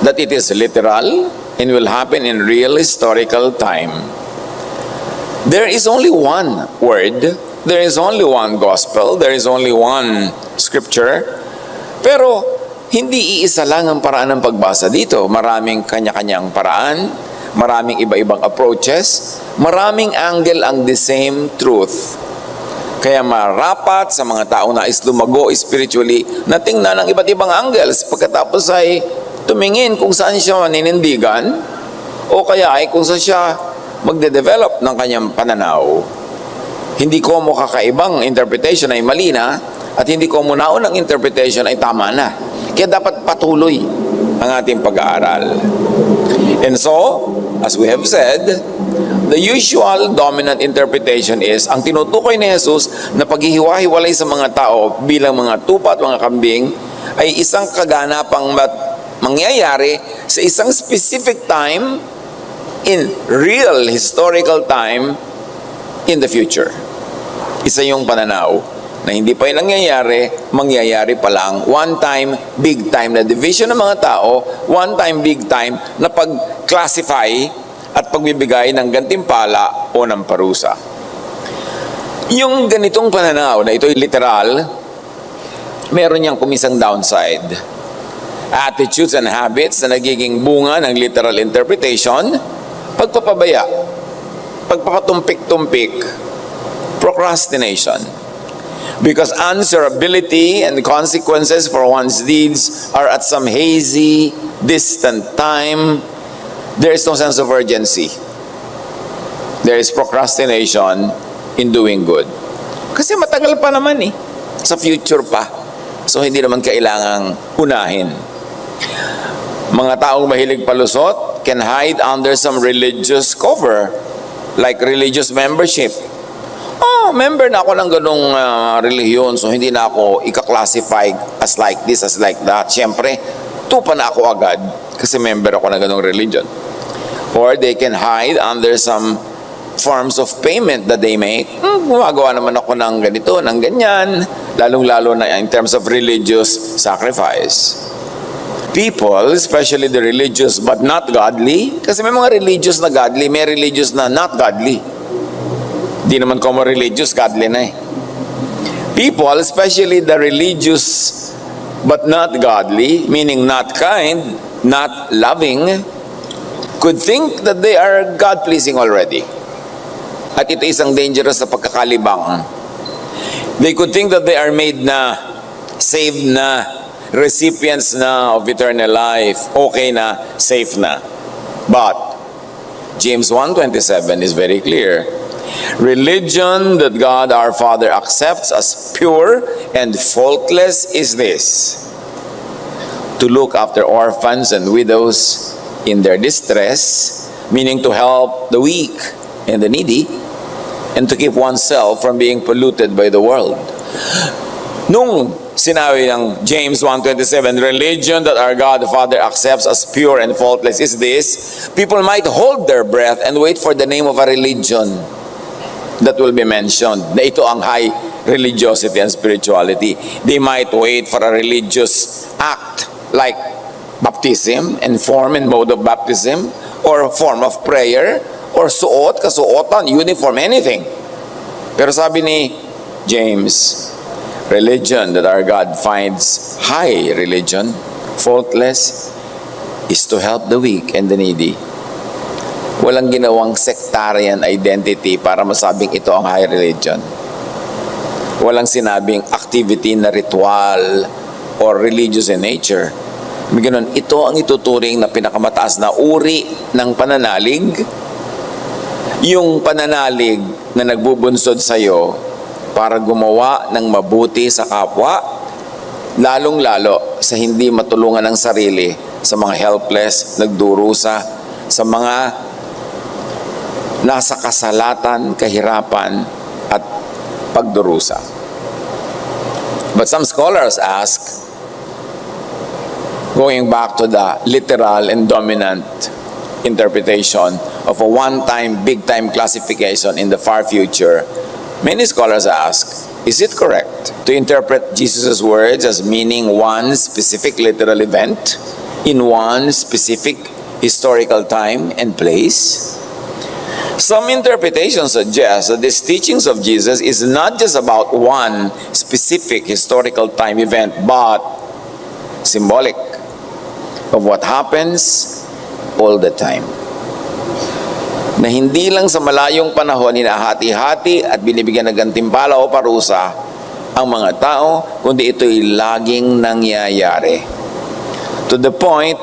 that it is literal and will happen in real historical time. There is only one word, there is only one gospel, there is only one scripture, pero hindi iisa lang ang paraan ng pagbasa dito. Maraming kanya-kanyang paraan, maraming iba-ibang approaches, maraming angle ang the same truth. Kaya marapat sa mga taong nais lumago spiritually na tingnan ng iba't ibang angles pagkatapos ay tumingin kung saan siya maninindigan o kaya ay kung saan siya magde-develop ng kanyang pananaw. Hindi ko mo kakaibang interpretation ay mali na at hindi ko mo naunang interpretation ay tama na. Kaya dapat patuloy ang ating pag-aaral. And so, as we have said, the usual dominant interpretation is ang tinutukoy ni Jesus na paghihiwa-hiwalay sa mga tao bilang mga tupa at mga kambing ay isang kaganapang mangyayari sa isang specific time in real historical time in the future. Isa yung pananaw na hindi pa yung nangyayari, mangyayari pa lang. One time, big time na division ng mga tao, one time, big time na pag-classify at pagbibigay ng gantimpala o ng parusa. Yung ganitong pananaw na ito'y literal, meron niyang kumisang downside. Attitudes and habits na nagiging bunga ng literal interpretation, pagpapabaya, pagpapatumpik-tumpik, procrastination. Because answerability and consequences for one's deeds are at some hazy, distant time, there is no sense of urgency. There is procrastination in doing good. Kasi matagal pa naman sa future pa. So hindi naman kailangang unahin. Mga taong mahilig palusot can hide under some religious cover, like religious membership. Member na ako ng ganong relihiyon, so hindi na ako ika-classify as like this, as like that. Siyempre, tupa na ako agad kasi member ako ng ganong religion. Or they can hide under some forms of payment that they make. Gumagawa naman ako ng ganito, ng ganyan, lalong-lalo na in terms of religious sacrifice. People, especially the religious but not godly, kasi may mga religious na godly, may religious na not godly. Di naman common religious, godly na People, especially the religious but not godly, meaning not kind, not loving, could think that they are God-pleasing already. At ito isang dangerous na pagkakalibang. They could think that they are made na, saved na, recipients na of eternal life, okay na, safe na. But, James 1:27 is very clear. Religion that God our Father accepts as pure and faultless is this: to look after orphans and widows in their distress, meaning to help the weak and the needy, and to keep oneself from being polluted by the world. Nung sinabi ng James 1:27, religion that our God the Father accepts as pure and faultless is this, people might hold their breath and wait for the name of a religion that will be mentioned, na ito ang high religiosity and spirituality. They might wait for a religious act like baptism and form and mode of baptism, or form of prayer, or suot, kasuotan, uniform, anything. Pero sabi ni James, religion that our God finds high religion, faultless, is to help the weak and the needy. Walang ginawang sectarian identity para masabing ito ang high religion. Walang sinabing activity na ritual or religious in nature. May ganun, ito ang ituturing na pinakamataas na uri ng pananalig. Yung pananalig na nagbubunsod sa iyo para gumawa ng mabuti sa kapwa, lalong-lalo sa hindi matulungan ng sarili, sa mga helpless, nagdurusa, sa mga nasa kasalatan, kahirapan, at pagdurusa. But some scholars ask, going back to the literal and dominant interpretation of a one-time, big-time classification in the far future, many scholars ask, Is it correct to interpret Jesus' words as meaning one specific literal event in one specific historical time and place? Some interpretations suggest that these teachings of Jesus is not just about one specific historical time event, but symbolic of what happens all the time. Na hindi lang sa malayong panahon hinahati-hati at binibigyan ng gantimpala o parusa ang mga tao, kundi ito'y laging nangyayari. To the point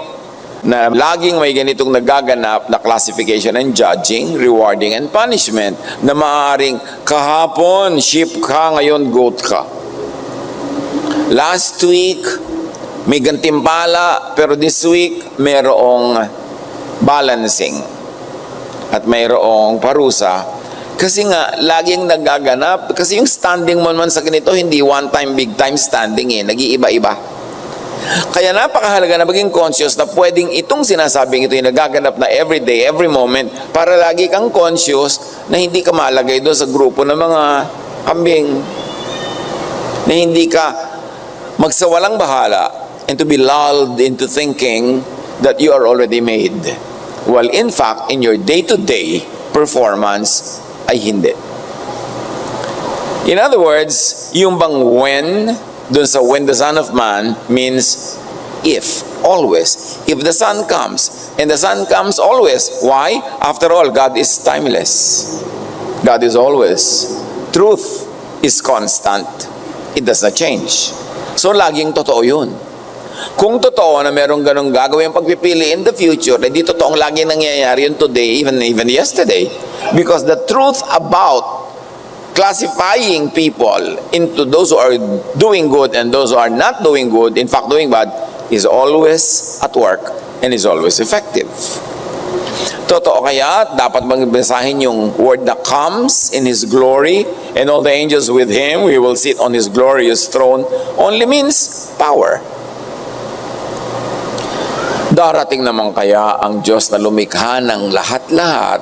na laging may ganitong nagaganap na classification and judging, rewarding and punishment, na maaaring kahapon sheep ka, ngayon goat ka. Last week, may gantimpala, pero this week, mayroong balancing at mayroong parusa. Kasi nga, laging nagaganap. Kasi yung standing mo naman sa ganito, hindi one time, big time standing nag-iiba-iba. Kaya napakahalaga na maging conscious na pwedeng itong sinasabing ito yung nagaganap na every day, every moment, para lagi kang conscious na hindi ka malagay doon sa grupo ng mga kambing. Na hindi ka magsawalang bahala and to be lulled into thinking that you are already made. While in fact, in your day-to-day performance, ay hindi. In other words, yung bang when, dun sa when the Son of Man means if, always. If the sun comes, and the sun comes always. Why? After all, God is timeless. God is always. Truth is constant. It does not change. So, laging totoo yun. Kung totoo na merong ganong gagawin pagpipili in the future, hindi totoong lagi nangyayari yun today, even yesterday. Because the truth about classifying people into those who are doing good and those who are not doing good, in fact doing bad, is always at work and is always effective. Totoo kaya, dapat magbasahin yung word that comes in His glory and all the angels with Him, we will sit on His glorious throne, only means power. Darating naman kaya ang Diyos na lumikha ng lahat-lahat,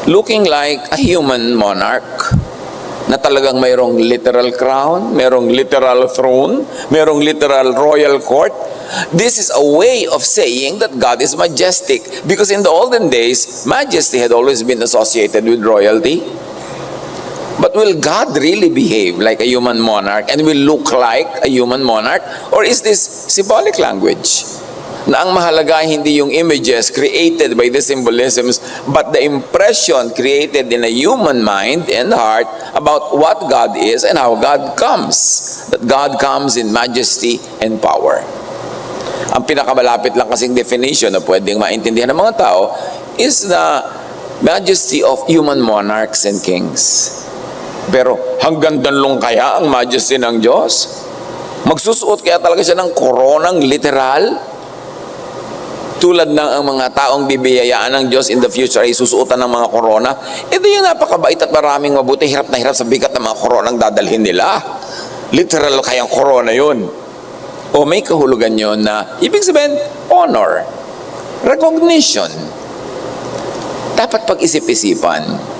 looking like a human monarch, na talagang mayroong literal crown, mayroong literal throne, mayroong literal royal court. This is a way of saying that God is majestic, because in the olden days, majesty had always been associated with royalty. But will God really behave like a human monarch and will look like a human monarch? Or is this symbolic language? Na ang mahalaga hindi yung images created by the symbolisms, but the impression created in a human mind and heart about what God is and how God comes. That God comes in majesty and power. Ang pinakamalapit lang kasing definition na pwedeng maintindihan ng mga tao is the majesty of human monarchs and kings. Pero hanggang danlong kaya ang majesty ng Diyos? Magsusuot kaya talaga siya ng koronang literal? Tulad ng ang mga taong bibiyayaan ng Diyos in the future ay susuotan ng mga korona, ito yung napakabait at maraming mabuti, hirap na hirap sa bigat ng mga koronang dadalhin nila. Literal kayang korona yun. O may kahulugan yun na, ibig sabihin, honor, recognition. Dapat pag-isip-isipan.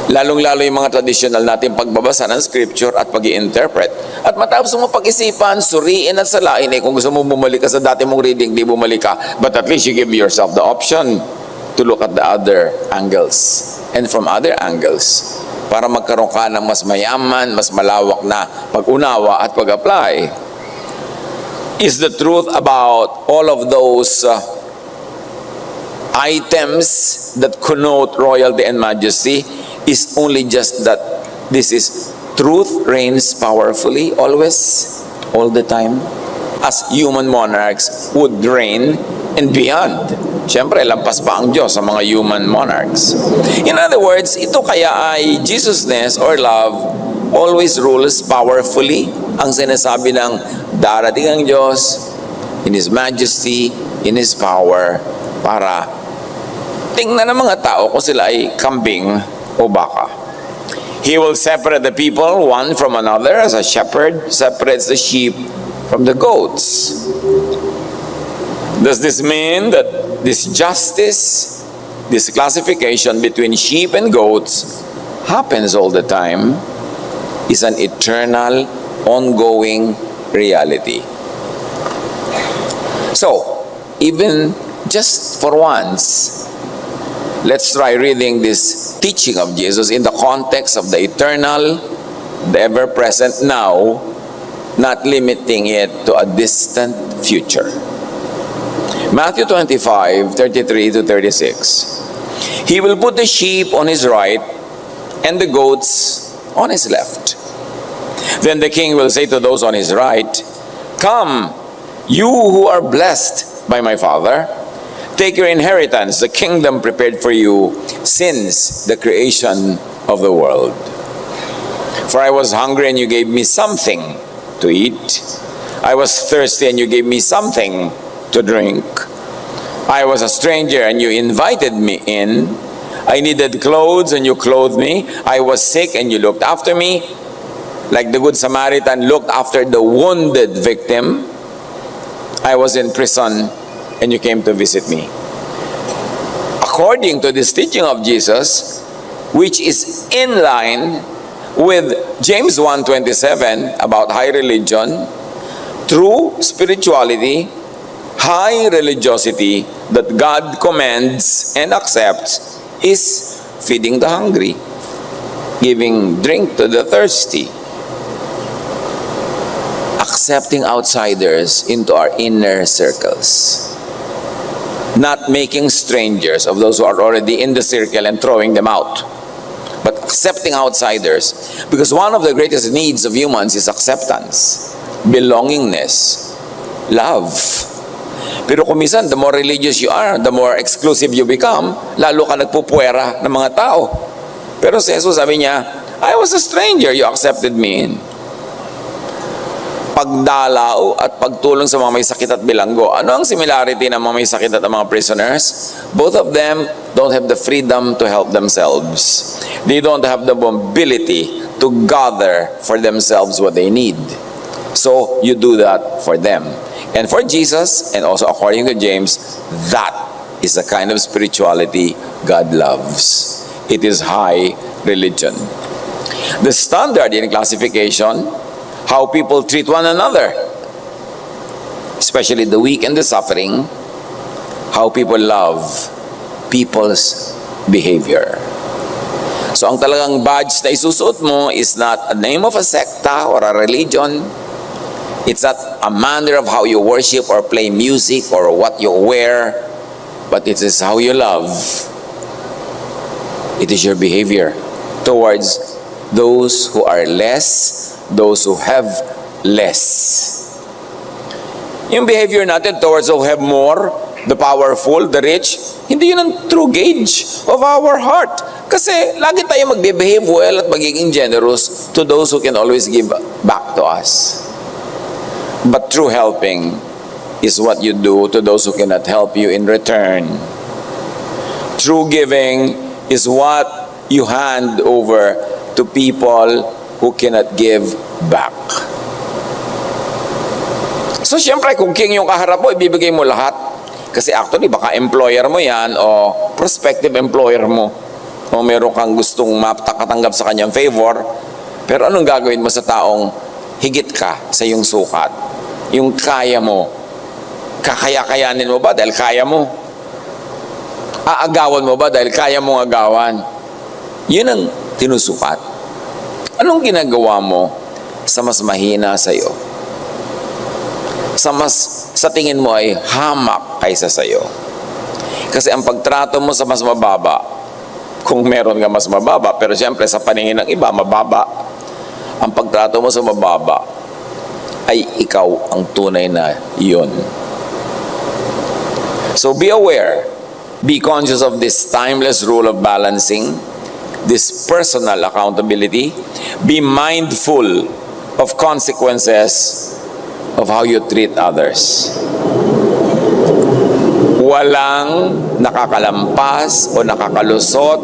Lalong-lalo yung mga traditional natin pagbabasa ng scripture at pag-i-interpret. At matapos mo pag-isipan, suriin at salain, kung gusto mo bumalik ka sa dati mong reading, di bumalik ka. But at least you give yourself the option to look at the other angles and from other angles para magkaroon ka ng mas mayaman, mas malawak na pag-unawa at pag-apply. Is the truth about all of those items that connote royalty and majesty is only just that this is truth reigns powerfully always, all the time, as human monarchs would reign and beyond. Siyempre, lampas pa ang Diyos sa mga human monarchs. In other words, ito kaya ay Jesusness or love always rules powerfully. Ang sinasabi ng darating ang Diyos in His majesty, in His power, para tingnan ng mga tao kung sila ay kambing o baka. He will separate the people one from another as a shepherd separates the sheep from the goats. Does this mean that this justice, this classification between sheep and goats happens all the time? is an eternal, ongoing reality. So, even just for once, let's try reading this teaching of Jesus in the context of the eternal, the ever-present now, not limiting it to a distant future. Matthew 25:33-36. He will put the sheep on his right and the goats on his left. Then the king will say to those on his right, "Come, you who are blessed by my Father, take your inheritance, the kingdom prepared for you since the creation of the world. For I was hungry and you gave me something to eat. I was thirsty and you gave me something to drink. I was a stranger and you invited me in. I needed clothes and you clothed me. I was sick and you looked after me. Like the Good Samaritan looked after the wounded victim. I was in prison and you came to visit me." According to this teaching of Jesus, which is in line with James 1:27 about high religion, true spirituality, high religiosity that God commends and accepts is feeding the hungry, giving drink to the thirsty, accepting outsiders into our inner circles, not making strangers of those who are already in the circle and throwing them out, but accepting outsiders. Because one of the greatest needs of humans is acceptance, belongingness, love. Pero kung minsan, the more religious you are, the more exclusive you become, lalo ka nagpupuwera ng mga tao. Pero si Jesus sabi niya, "I was a stranger, you accepted me in." Pagdalaw at pagtulong sa mga may sakit at bilanggo. Ano ang similarity ng mga may sakit at mga prisoners? Both of them don't have the freedom to help themselves. They don't have the mobility to gather for themselves what they need. So, you do that for them. And for Jesus, and also according to James, that is the kind of spirituality God loves. It is high religion. The standard in classification, how people treat one another, especially the weak and the suffering, how people love people's behavior. So ang talagang badge na isusuot mo is not a name of a secta or a religion. It's not a manner of how you worship or play music or what you wear, but it is how you love. It is your behavior towards those who are less, those who have less. Yung behavior natin towards those who have more, the powerful, the rich, hindi yun ang true gauge of our heart. Kasi lagi tayo magbe-behave well at magiging generous to those who can always give back to us. But true helping is what you do to those who cannot help you in return. True giving is what you hand over to people who cannot give back. So, syempre, kung king yung kaharap mo, ibibigay mo lahat. Kasi actually, baka employer mo yan o prospective employer mo. O meron kang gustong makatanggap sa kanyang favor. Pero anong gagawin mo sa taong higit ka sa iyong sukat? Yung kaya mo. Kakaya-kayanin mo ba dahil kaya mo? Aagawan mo ba dahil kaya mong agawan? Yun ang tinusukat. Anong ginagawa mo sa mas mahina sa iyo? Sa tingin mo ay hamak kaysa sa iyo. Kasi ang pagtrato mo sa mas mababa, kung meron ka mas mababa, pero siyempre sa paningin ng iba, mababa. Ang pagtrato mo sa mababa ay ikaw ang tunay na iyon. So be aware, be conscious of this timeless rule of balancing, this personal accountability. Be mindful of consequences of how you treat others. Walang nakakalampas o nakakalusot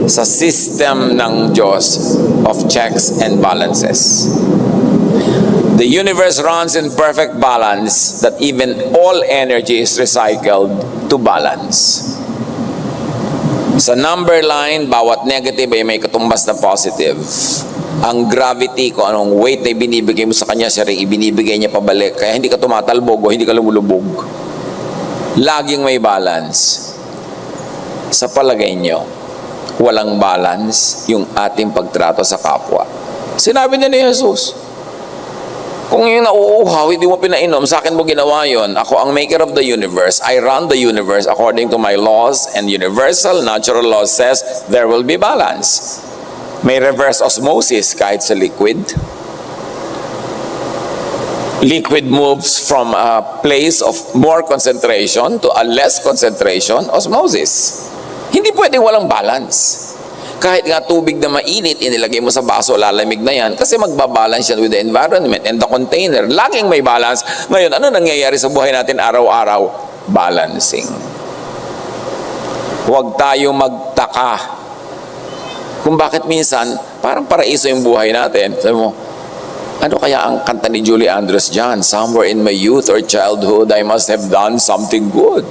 sa system ng Diyos of checks and balances. The universe runs in perfect balance that even all energy is recycled to balance. Sa number line, bawat negative ay may katumbas na positive. Ang gravity, kung anong weight na ibinibigay mo sa kanya, siya rin ibinibigay niya pabalik. Kaya hindi ka tumatalbog o hindi ka lumulubog. Laging may balance. Sa palagay niyo, walang balance yung ating pagtrato sa kapwa. Sinabi niya ni Jesus, kung yung nauuhaw, hindi mo pinainom, sa akin mo ginawa yon. Ako ang maker of the universe. I run the universe according to my laws, and universal natural law says there will be balance. May reverse osmosis kahit sa liquid. Liquid moves from a place of more concentration to a less concentration, osmosis. Hindi pwedeng walang balance. Kahit nga tubig na mainit, inilagay mo sa baso, lalamig na yan, kasi magbabalance yan with the environment and the container. Laging may balance. Ngayon, ano nangyayari sa buhay natin araw-araw? Balancing. Huwag tayo magtaka kung bakit minsan, parang paraiso yung buhay natin. Sabi mo, ano kaya ang kanta ni Julie Andrews dyan? Somewhere in my youth or childhood, I must have done something good.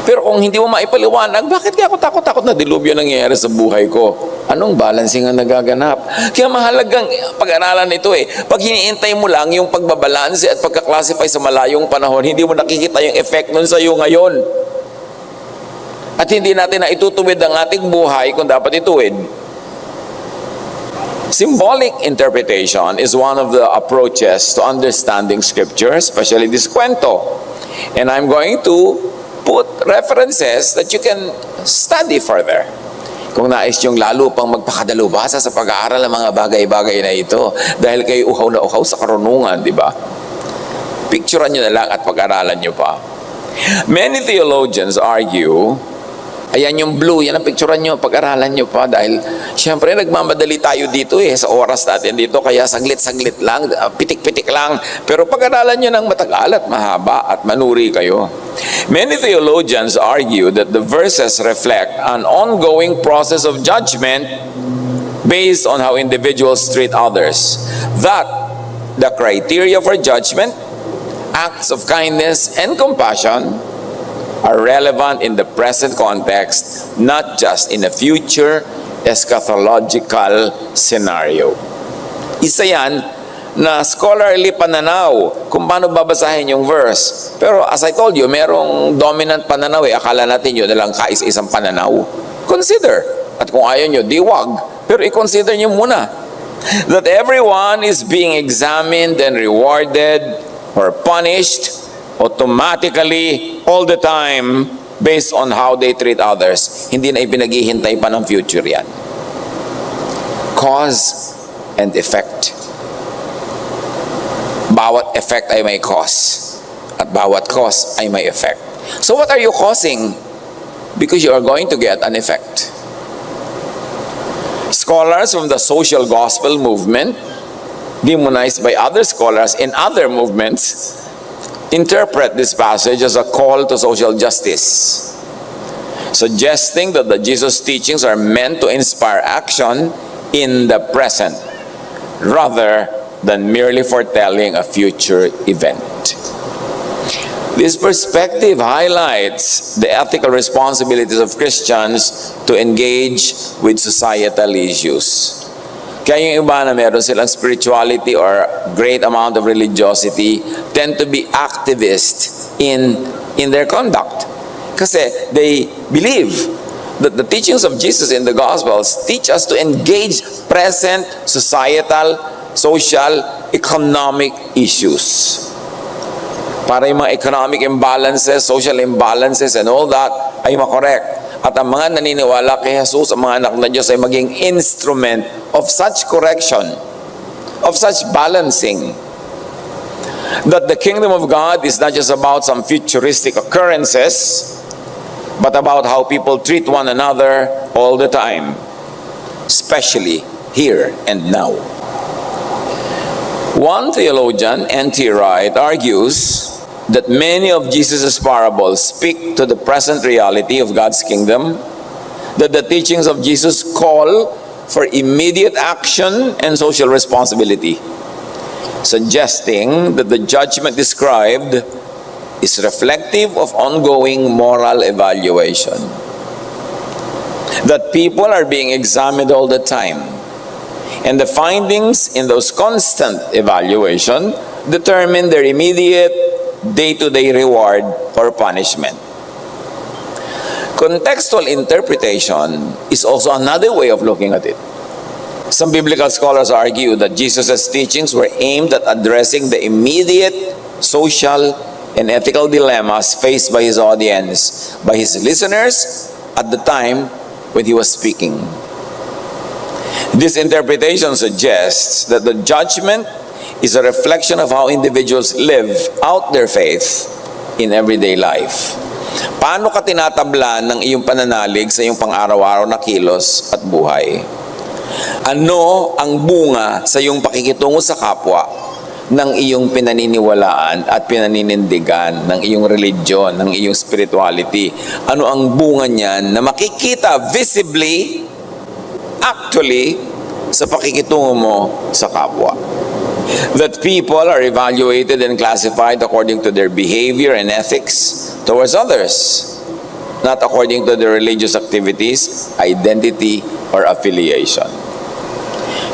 Pero kung hindi mo maipaliwanag, bakit kaya ako takot-takot na dilubyo nangyayari sa buhay ko? Anong balancing ang nagaganap? Kaya mahalagang pag-aralan ito eh. Pag hiniintay mo lang yung pagbabalanse at pagkaklasify sa malayong panahon, hindi mo nakikita yung effect nun sa iyo ngayon. At hindi natin na itutuwid ang ating buhay kung dapat ituwid. Symbolic interpretation is one of the approaches to understanding Scripture, especially this kwento. And I'm going to put references that you can study further. Kung nais yung lalo pang magpakadalubhasa sa pag-aaral ng mga bagay-bagay na ito, dahil kayo uhaw na uhaw sa karunungan, di ba? Picturean nyo na lang at pag-aralan nyo pa. Many theologians argue, ayan yung blue, yan ang picturean nyo, pag-aralan nyo pa, dahil syempre nagmamadali tayo dito sa oras natin dito, kaya saglit-saglit lang, pitik-pitik lang, pero pag-aralan nyo ng matagal at mahaba at manuri kayo. Many theologians argue that the verses reflect an ongoing process of judgment based on how individuals treat others. That the criteria for judgment, acts of kindness and compassion, are relevant in the present context, not just in a future eschatological scenario. Isa yan na scholarly pananaw kung paano babasahin yung verse. Pero as I told you, merong dominant pananaw Akala natin yun na lang kaisa-isang pananaw. Consider. At kung ayaw nyo, di wag. Pero i-consider nyo muna that everyone is being examined and rewarded or punished automatically all the time based on how they treat others. Hindi na ipinaghihintay pa ng future yan. Cause and effect. Bawat effect ay may cause. At bawat cause ay may effect. So what are you causing? Because you are going to get an effect. Scholars from the social gospel movement, demonized by other scholars in other movements, interpret this passage as a call to social justice, suggesting that the Jesus teachings are meant to inspire action in the present, rather than merely foretelling a future event. This perspective highlights the ethical responsibilities of Christians to engage with societal issues. Kaya yung iba na meron silang spirituality or great amount of religiosity tend to be activist in their conduct. Kasi they believe that the teachings of Jesus in the Gospels teach us to engage present societal, social, economic issues. Para yung mga economic imbalances, social imbalances, and all that ay makorek. At ang mga naniniwala kay Jesus, ang mga anak na Diyos ay maging instrument of such correction, of such balancing. That the kingdom of God is not just about some futuristic occurrences, but about how people treat one another all the time, especially here and now. One theologian, N.T. Wright, argues that many of Jesus' parables speak to the present reality of God's kingdom, that the teachings of Jesus call for immediate action and social responsibility, suggesting that the judgment described is reflective of ongoing moral evaluation. That people are being examined all the time. And the findings in those constant evaluation determine their immediate day-to-day reward or punishment. Contextual interpretation is also another way of looking at it. Some biblical scholars argue that Jesus' teachings were aimed at addressing the immediate social and ethical dilemmas faced by his audience, by his listeners at the time when he was speaking. This interpretation suggests that the judgment is a reflection of how individuals live out their faith in everyday life. Paano ka tinatablan ng iyong pananalig sa iyong pang-araw-araw na kilos at buhay? Ano ang bunga sa iyong pakikitungo sa kapwa ng iyong pinaniniwalaan at pinaninindigan ng iyong religion, ng iyong spirituality? Ano ang bunga niyan na makikita visibly, actually, sa pakikitungo mo sa kapwa? That people are evaluated and classified according to their behavior and ethics towards others, not according to their religious activities, identity, or affiliation.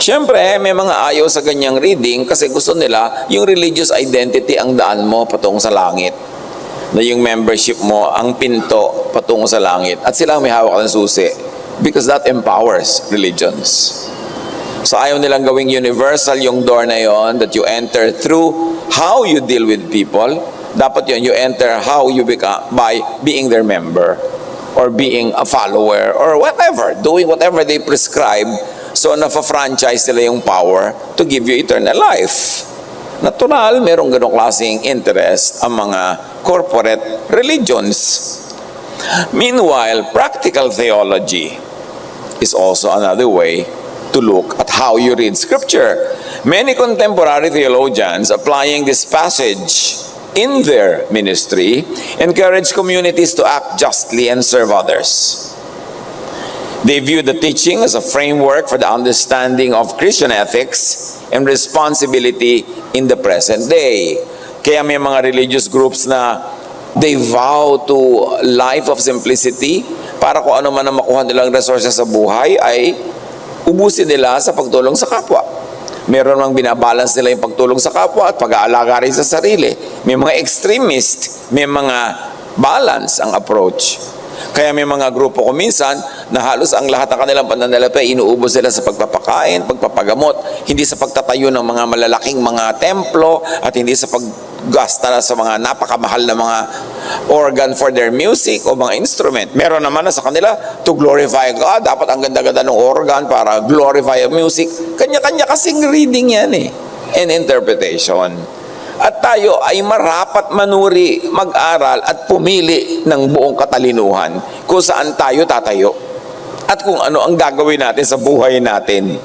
Siyempre, may mga ayaw sa ganyang reading kasi gusto nila yung religious identity ang daan mo patungo sa langit. Na yung membership mo ang pinto patungo sa langit. At sila may hawak ng susi because that empowers religions. So ayaw nilang gawing universal yung door na yon that you enter through how you deal with people. Dapat yun, you enter how you become by being their member or being a follower or whatever, doing whatever they prescribe. So nafa-franchise nila yung power to give you eternal life. Natural, merong ganong klaseng interest ang mga corporate religions. Meanwhile, practical theology is also another way to look at how you read Scripture. Many contemporary theologians applying this passage in their ministry encourage communities to act justly and serve others. They view the teaching as a framework for the understanding of Christian ethics and responsibility in the present day. Kaya may mga religious groups na they vow to life of simplicity para kung ano man ang makuha nilang resources sa buhay ay ubusin nila sa pagtulong sa kapwa. Meron mang binabalance nila yung pagtulong sa kapwa at pag-aalaga rin sa sarili. May mga extremist, may mga balance ang approach. Kaya may mga grupo ko minsan na halos ang lahat ng kanilang pananalapi inuubos sila sa pagpapakain, pagpapagamot, hindi sa pagtatayo ng mga malalaking mga templo at hindi sa paggasta sa mga napakamahal na mga organ for their music o mga instrument. Meron naman na sa kanila to glorify God. Dapat ang ganda-ganda ng organ para glorify music. Kanya-kanya kasing reading yan and interpretation. At tayo ay marapat manuri, mag-aral at pumili ng buong katalinuhan kung saan tayo tatayo at kung ano ang gagawin natin sa buhay natin.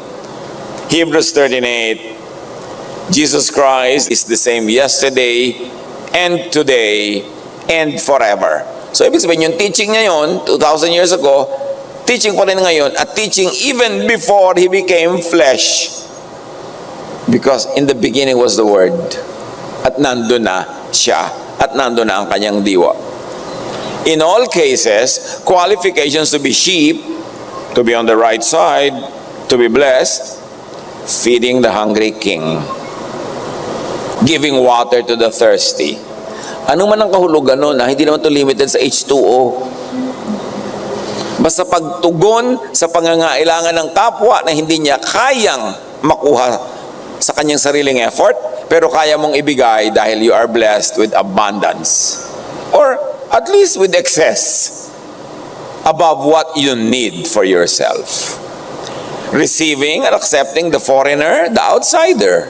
Hebrews 13:8, Jesus Christ is the same yesterday and today and forever. So ibig sabihin yung teaching niya yun, 2,000 years ago, teaching pa rin ngayon at teaching even before He became flesh. Because in the beginning was the Word. At nandun na siya. At nandun na ang kanyang diwa. In all cases, qualifications to be sheep, to be on the right side, to be blessed, feeding the hungry king, giving water to the thirsty. Ano man ang kahulugan nun, hindi naman to limited sa H2O. Basta pagtugon sa pangangailangan ng kapwa na hindi niya kayang makuha sa kanyang sariling effort, pero kaya mong ibigay dahil you are blessed with abundance. Or at least with excess above what you need for yourself. Receiving and accepting the foreigner, the outsider.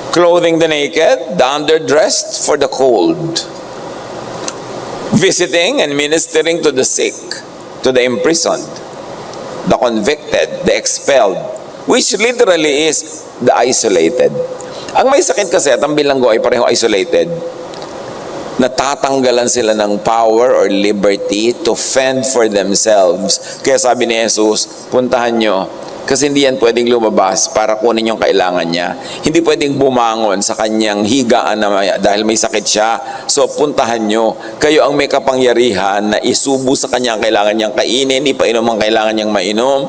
Clothing the naked, the underdressed for the cold. Visiting and ministering to the sick, to the imprisoned, the convicted, the expelled, which literally is the isolated. Ang may sakit kasi at ang bilanggo ay pareho isolated. Natatanggalan sila ng power or liberty to fend for themselves. Kaya sabi ni Jesus, puntahan nyo Kasi hindi yan pwedeng lumabas para kunin yung kailangan niya. Hindi pwedeng bumangon sa kanyang higaan dahil may sakit siya. So puntahan nyo. Kayo ang may kapangyarihan na isubo sa kanya ang kailangan niyang kainin, ipainom ang kailangan niyang mainom.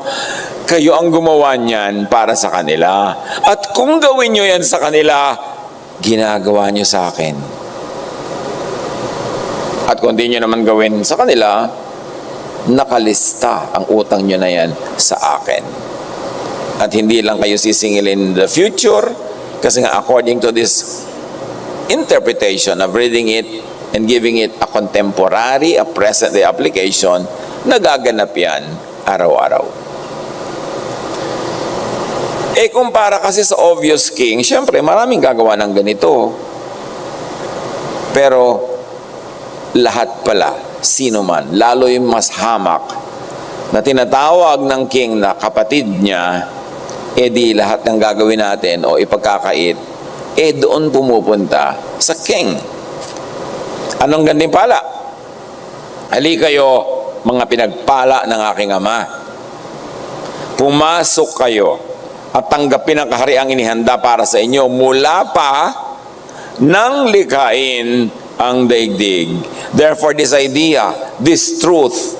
Kayo ang gumawa niyan para sa kanila. At kung gawin nyo yan sa kanila, ginagawa nyo sa akin. At kung di nyo naman gawin sa kanila, nakalista ang utang nyo na yan sa akin. At hindi lang kayo sisingilin in the future, kasi nga according to this interpretation of reading it and giving it a contemporary, a present-day application, nagaganap yan araw-araw. Kumpara kasi sa obvious king, syempre maraming gagawa ng ganito. Pero lahat pala, sino man, lalo yung mas hamak, na tinatawag ng king na kapatid niya, di lahat ng gagawin natin o ipagkakait, doon pumupunta sa king. Anong gantimpala? Hali kayo, mga pinagpala ng aking ama. Pumasok kayo at tanggapin ang kahariang inihanda para sa inyo mula pa nang likhain ang daigdig. Therefore, this idea, this truth,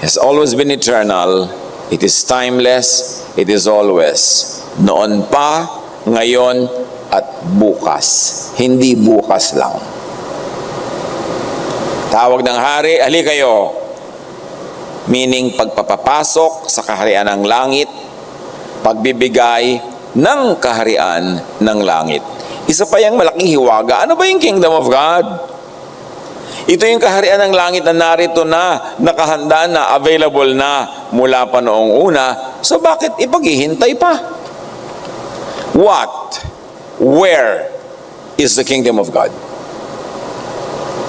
has always been eternal. It is timeless. It is always. Noon pa, ngayon, at bukas. Hindi bukas lang. Tawag ng hari, hali kayo. Meaning, pagpapapasok sa kaharian ng langit, pagbibigay ng kaharian ng langit. Isa pa yung malaking hiwaga. Ano ba yung kingdom of God? Ito yung kaharian ng langit na narito na, nakahanda na, available na mula pa noong una. So bakit ipaghihintay pa? What? Where is the kingdom of God?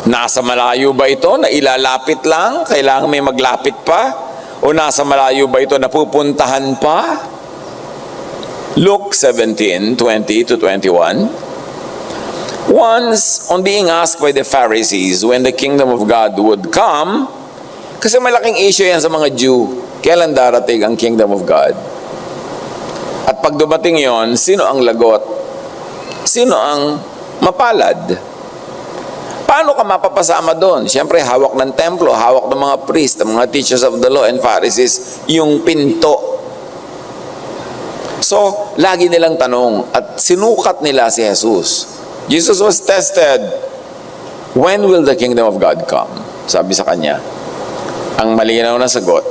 Nasa malayo ba ito na ilalapit lang? Kailangan may maglapit pa? O nasa malayo ba ito na pupuntahan pa? Luke 17:20-21. Once, on being asked by the Pharisees when the kingdom of God would come, kasi malaking issue yan sa mga Jew, kailan darating ang kingdom of God? At pag dumating yon, sino ang lagot? Sino ang mapalad? Paano ka mapapasama doon? Siyempre, hawak ng templo, hawak ng mga priest, ng mga teachers of the law and Pharisees, yung pinto. So, lagi nilang tanong at sinukat nila si Jesus. Jesus was tested. When will the kingdom of God come? Sabi sa kanya, ang malinaw na sagot,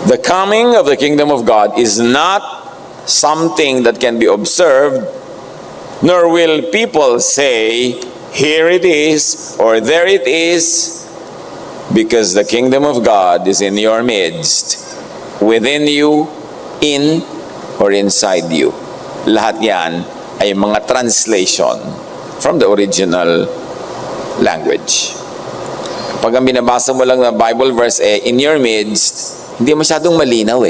the coming of the kingdom of God is not something that can be observed, nor will people say, here it is, or there it is, because the kingdom of God is in your midst, within you, in or inside you. Lahat yan ay mga translation from the original language. Pag ang binabasa mo lang na Bible verse in your midst, hindi masyadong malinaw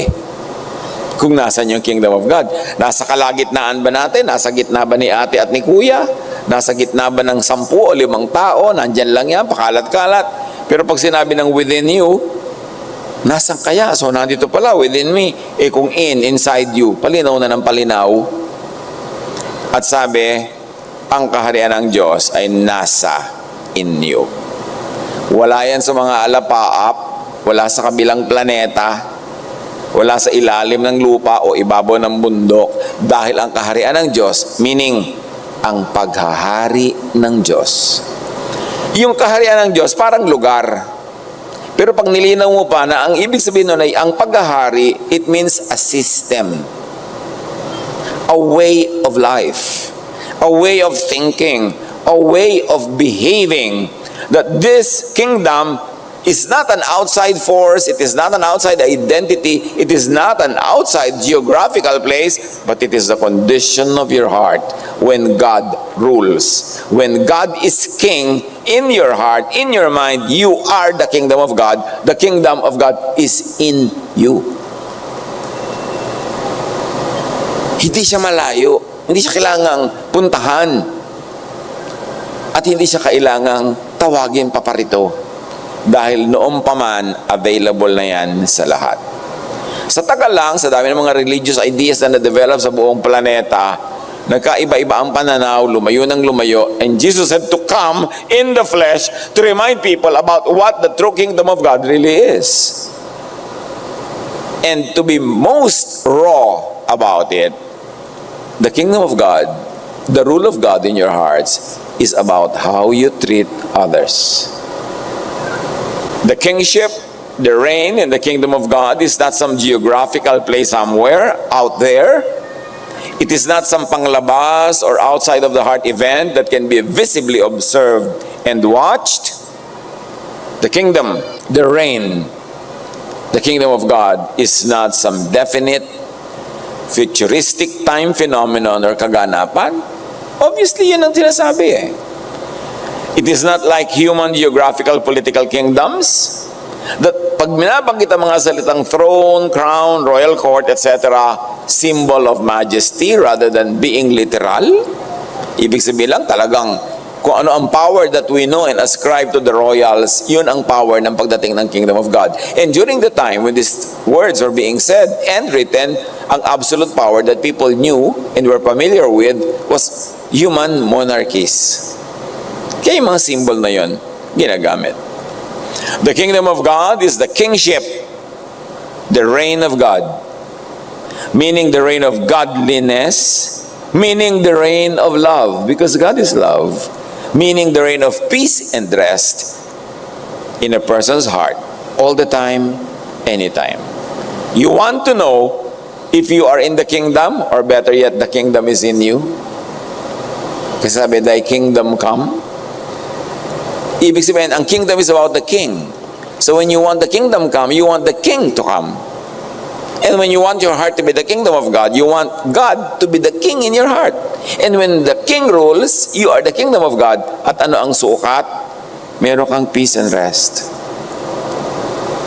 kung nasan yung kingdom of God. Nasa kalagitnaan ba natin? Nasa gitna ba ni ate at ni kuya? Nasa gitna ba ng 10 o 5 tao? Nandyan lang yan, pakalat-kalat. Pero pag sinabi ng within you, nasan kaya? So nandito pala, within me. Kung inside you, palinaw na ng palinaw. At sabi, ang kaharian ng Diyos ay nasa inyo. Wala yan sa mga alapaap, wala sa kabilang planeta, wala sa ilalim ng lupa o ibabaw ng bundok, dahil ang kaharian ng Diyos, meaning, ang paghahari ng Diyos. Yung kaharian ng Diyos, parang lugar. Pero pag nilinaw mo pa na ang ibig sabihin nun ay ang paghahari, it means a system. A way of life, a way of thinking, a way of behaving, that this kingdom is not an outside force, it is not an outside identity, it is not an outside geographical place, but it is the condition of your heart when God rules. When God is king in your heart, in your mind, you are the kingdom of God. The kingdom of God is in you. Hindi siya malayo, hindi siya kailangang puntahan, at hindi siya kailangang tawagin paparito, dahil noong pa man, available na yan sa lahat. Sa tagal lang, sa dami ng mga religious ideas na na-develop sa buong planeta, nagkaiba-iba ang pananaw, lumayo ng lumayo, and Jesus had to come in the flesh to remind people about what the true kingdom of God really is. And to be most raw about it, the kingdom of God, the rule of God in your hearts, is about how you treat others. The kingship, the reign in the kingdom of God is not some geographical place somewhere out there. It is not some panglabas or outside of the heart event that can be visibly observed and watched. The kingdom, the reign, the kingdom of God is not some definite, futuristic time phenomenon or kaganapan. Obviously, yun ang sinasabi eh. It is not like human geographical political kingdoms that pag binabanggit ang mga salitang throne, crown, royal court, etc., symbol of majesty rather than being literal. Ibig sabihin lang talagang kung ano ang power that we know and ascribe to the royals, yun ang power ng pagdating ng kingdom of God. And during the time when these words were being said and written, ang absolute power that people knew and were familiar with was human monarchies. Kaya yung mga symbol na yun, ginagamit. The kingdom of God is the kingship, the reign of God, meaning the reign of godliness, meaning the reign of love, because God is love, meaning the reign of peace and rest in a person's heart, all the time, anytime. You want to know if you are in the kingdom, or better yet, the kingdom is in you? Kasi sabi, thy kingdom come. Ibig sabihin, ang kingdom is about the king. So when you want the kingdom come, you want the king to come. And when you want your heart to be the kingdom of God, you want God to be the king in your heart. And when the king rules, you are the kingdom of God. At ano ang sukat? Meron kang peace and rest.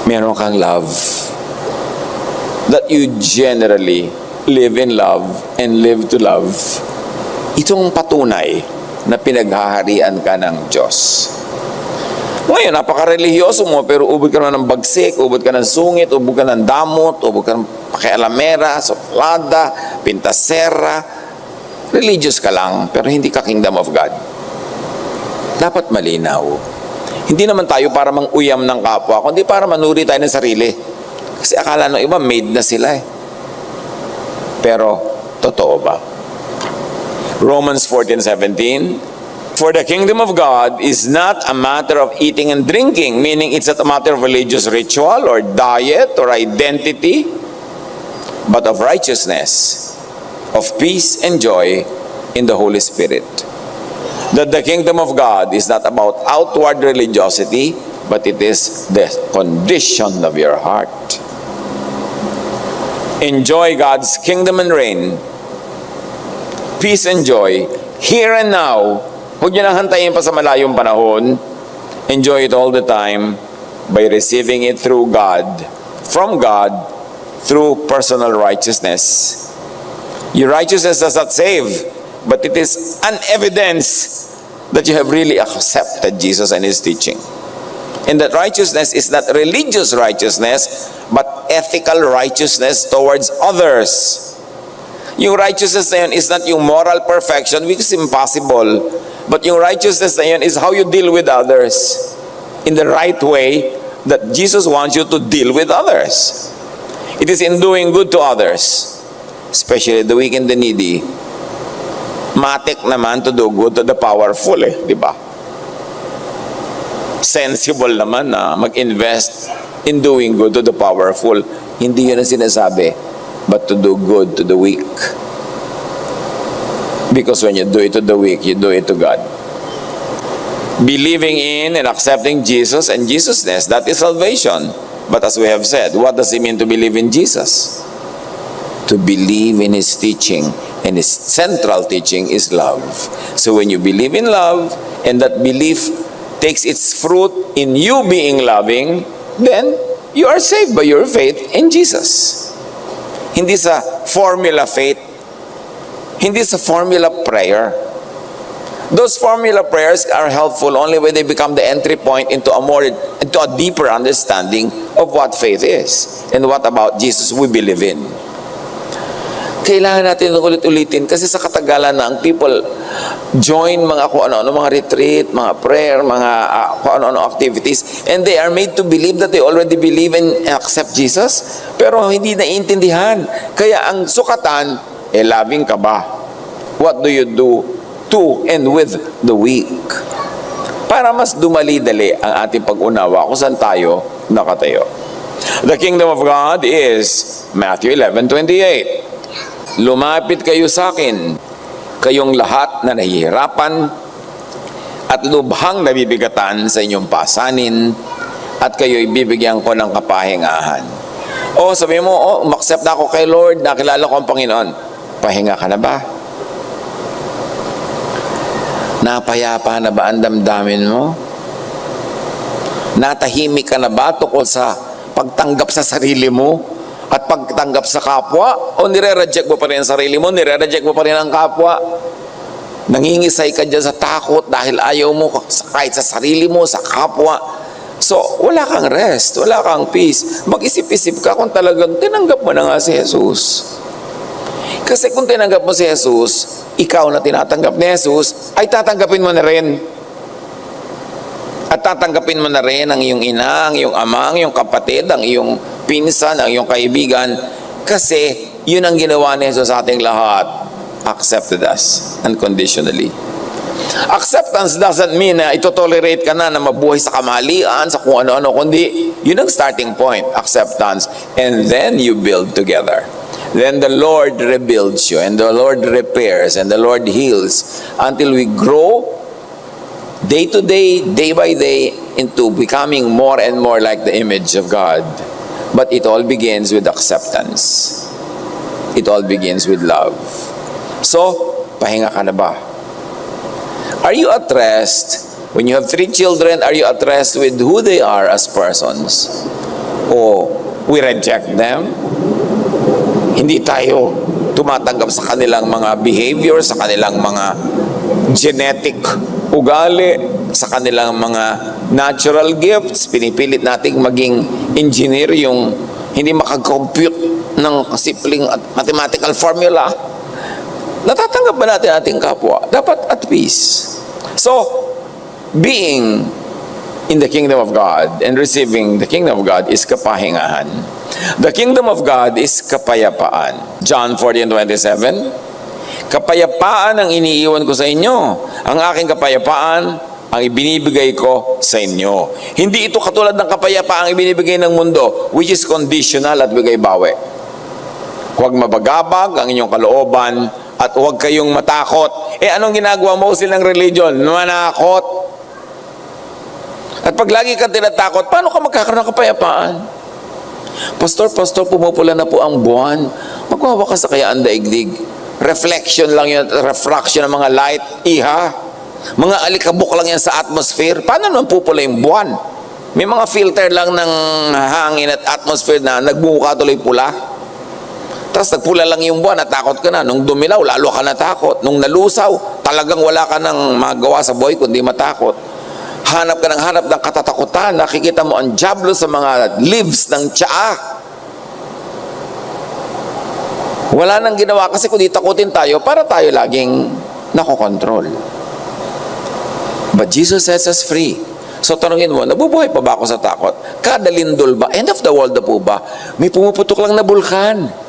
Meron kang love. That you generally live in love and live to love. Itong patunay na pinaghaharian ka ng Diyos. Ngayon, napaka-religyoso mo, pero ubod ka naman ng bagsik, ubod ka ng sungit, ubod ka ng damot, ubod ka ng pakialamera, soplada, pintasera. Religious ka lang, pero hindi ka kingdom of God. Dapat malinaw. Hindi naman tayo para mang-uyam ng kapwa, kundi para manuri tayo ng sarili. Kasi akala ng iba, made na sila eh. Pero, totoo ba? Romans 14:17, for the kingdom of God is not a matter of eating and drinking, meaning it's not a matter of religious ritual or diet or identity, but of righteousness, of peace and joy in the Holy Spirit. That the kingdom of God is not about outward religiosity, but it is the condition of your heart. Enjoy God's kingdom and reign, peace and joy, here and now. Huwag nyo nang hantayin pa sa malayong panahon. Enjoy it all the time by receiving it through God, from God, through personal righteousness. Your righteousness does not save, but it is an evidence that you have really accepted Jesus and His teaching. And that righteousness is not religious righteousness, but ethical righteousness towards others. Yung righteousness na yun is not yung moral perfection, which is impossible. But yung righteousness na yun is how you deal with others in the right way that Jesus wants you to deal with others. It is in doing good to others, especially the weak and the needy. Matik naman to do good to the powerful eh, di ba? Sensible naman na mag-invest in doing good to the powerful. Hindi yun ang sinasabi, but to do good to the weak. Because when you do it to the weak, you do it to God. Believing in and accepting Jesus and Jesusness, that is salvation. But as we have said, what does it mean to believe in Jesus? To believe in His teaching, and His central teaching is love. So when you believe in love, and that belief takes its fruit in you being loving, then you are saved by your faith in Jesus. Hindi sa formula faith, hindi sa formula prayer. Those formula prayers are helpful only when they become the entry point into a deeper understanding of what faith is and what about Jesus we believe in. Kailangan natin ulit-ulitin kasi sa katagalan na ang people join mga kung ano-ano, mga retreat, mga prayer, mga kung ano-ano activities, and they are made to believe that they already believe and accept Jesus, pero hindi naiintindihan. Kaya ang sukatan, loving ka ba? What do you do to and with the weak? Para mas dumali-dali ang ating pag-unawa kung saan tayo nakatayo. The kingdom of God is Matthew 11:28. Lumapit kayo sa akin, kayong lahat na nahihirapan at lubhang nabibigatan sa inyong pasanin, at kayo'y bibigyan ko ng kapahingahan. O sabi mo, umaksep na ako kay Lord, nakilala ko ang Panginoon. Pahinga ka na ba? Napayapa na ba ang damdamin mo? Natahimik ka na ba tukol sa pagtanggap sa sarili mo at pagtanggap sa kapwa? O nire-reject mo pa rin ang sarili mo, nire-reject mo pa rin ang kapwa? Nangingisay ka dyan sa takot dahil ayaw mo kahit sa sarili mo, sa kapwa. So, wala kang rest, wala kang peace. Mag-isip-isip ka kung talagang tinanggap mo na nga si Jesus. Kasi kung tinanggap mo si Jesus, ikaw na tinatanggap ni Jesus, ay tatanggapin mo na rin. At tatanggapin mo na rin ang iyong ina, ang iyong ama, ang iyong kapatid, ang iyong pinsan, ang iyong kaibigan. Kasi yun ang ginawa ni Jesus sa ating lahat. Accepted us unconditionally. Acceptance doesn't mean na ito-tolerate ka na mabuhay sa kamalian, sa kung ano-ano, kundi yun ang starting point, acceptance. And then you build together. Then the Lord rebuilds you, and the Lord repairs, and the Lord heals until we grow day to day, day by day, into becoming more and more like the image of God. But it all begins with acceptance. It all begins with love. So, pahinga ka na ba? Are you at rest? When you have 3 children, are you at rest with who they are as persons? O we reject them? Hindi tayo tumatanggap sa kanilang mga behavior, sa kanilang mga genetic ugali, sa kanilang mga natural gifts. Pinipilit nating maging engineer yung hindi makakompute ng simpleng mathematical formula. Natatanggap ba natin ating kapwa? Dapat at peace. So, being in the kingdom of God and receiving the kingdom of God is kapahingahan. The kingdom of God is kapayapaan. John 14:27, kapayapaan ang iniiwan ko sa inyo. Ang aking kapayapaan ang ibinibigay ko sa inyo. Hindi ito katulad ng kapayapaan ang ibinibigay ng mundo, which is conditional at bigay bawi. Huwag mabagabag ang inyong kalooban at huwag kayong matakot. Anong ginagawa mo silang religion? Manakot. At pag lagi kang tinatakot, paano ka magkakaroon ng kapayapaan? Pastor, pumupula na po ang buwan. Magwawakas sa kaya ang daigdig. Reflection lang yun, refraction ng mga light, iha. Mga alikabok lang yan sa atmosphere. Paano naman pupula yung buwan? May mga filter lang ng hangin at atmosphere na nagbuka tuloy pula. Tapos nagpula lang yung buwan, natakot ka na. Nung dumilaw, lalo ka natakot. Nung nalusaw, talagang wala ka nang magawa sa buhay kundi matakot. Hanap ka ng katatakutan. Nakikita mo ang jablo sa mga leaves ng tsaa. Wala nang ginawa kasi kundi takutin tayo para tayo laging nakokontrol. But Jesus sets us free. So tanungin mo, nabubuhay pa ba ako sa takot? Kada lindol ba? End of the world na po ba? May pumuputok lang na bulkan.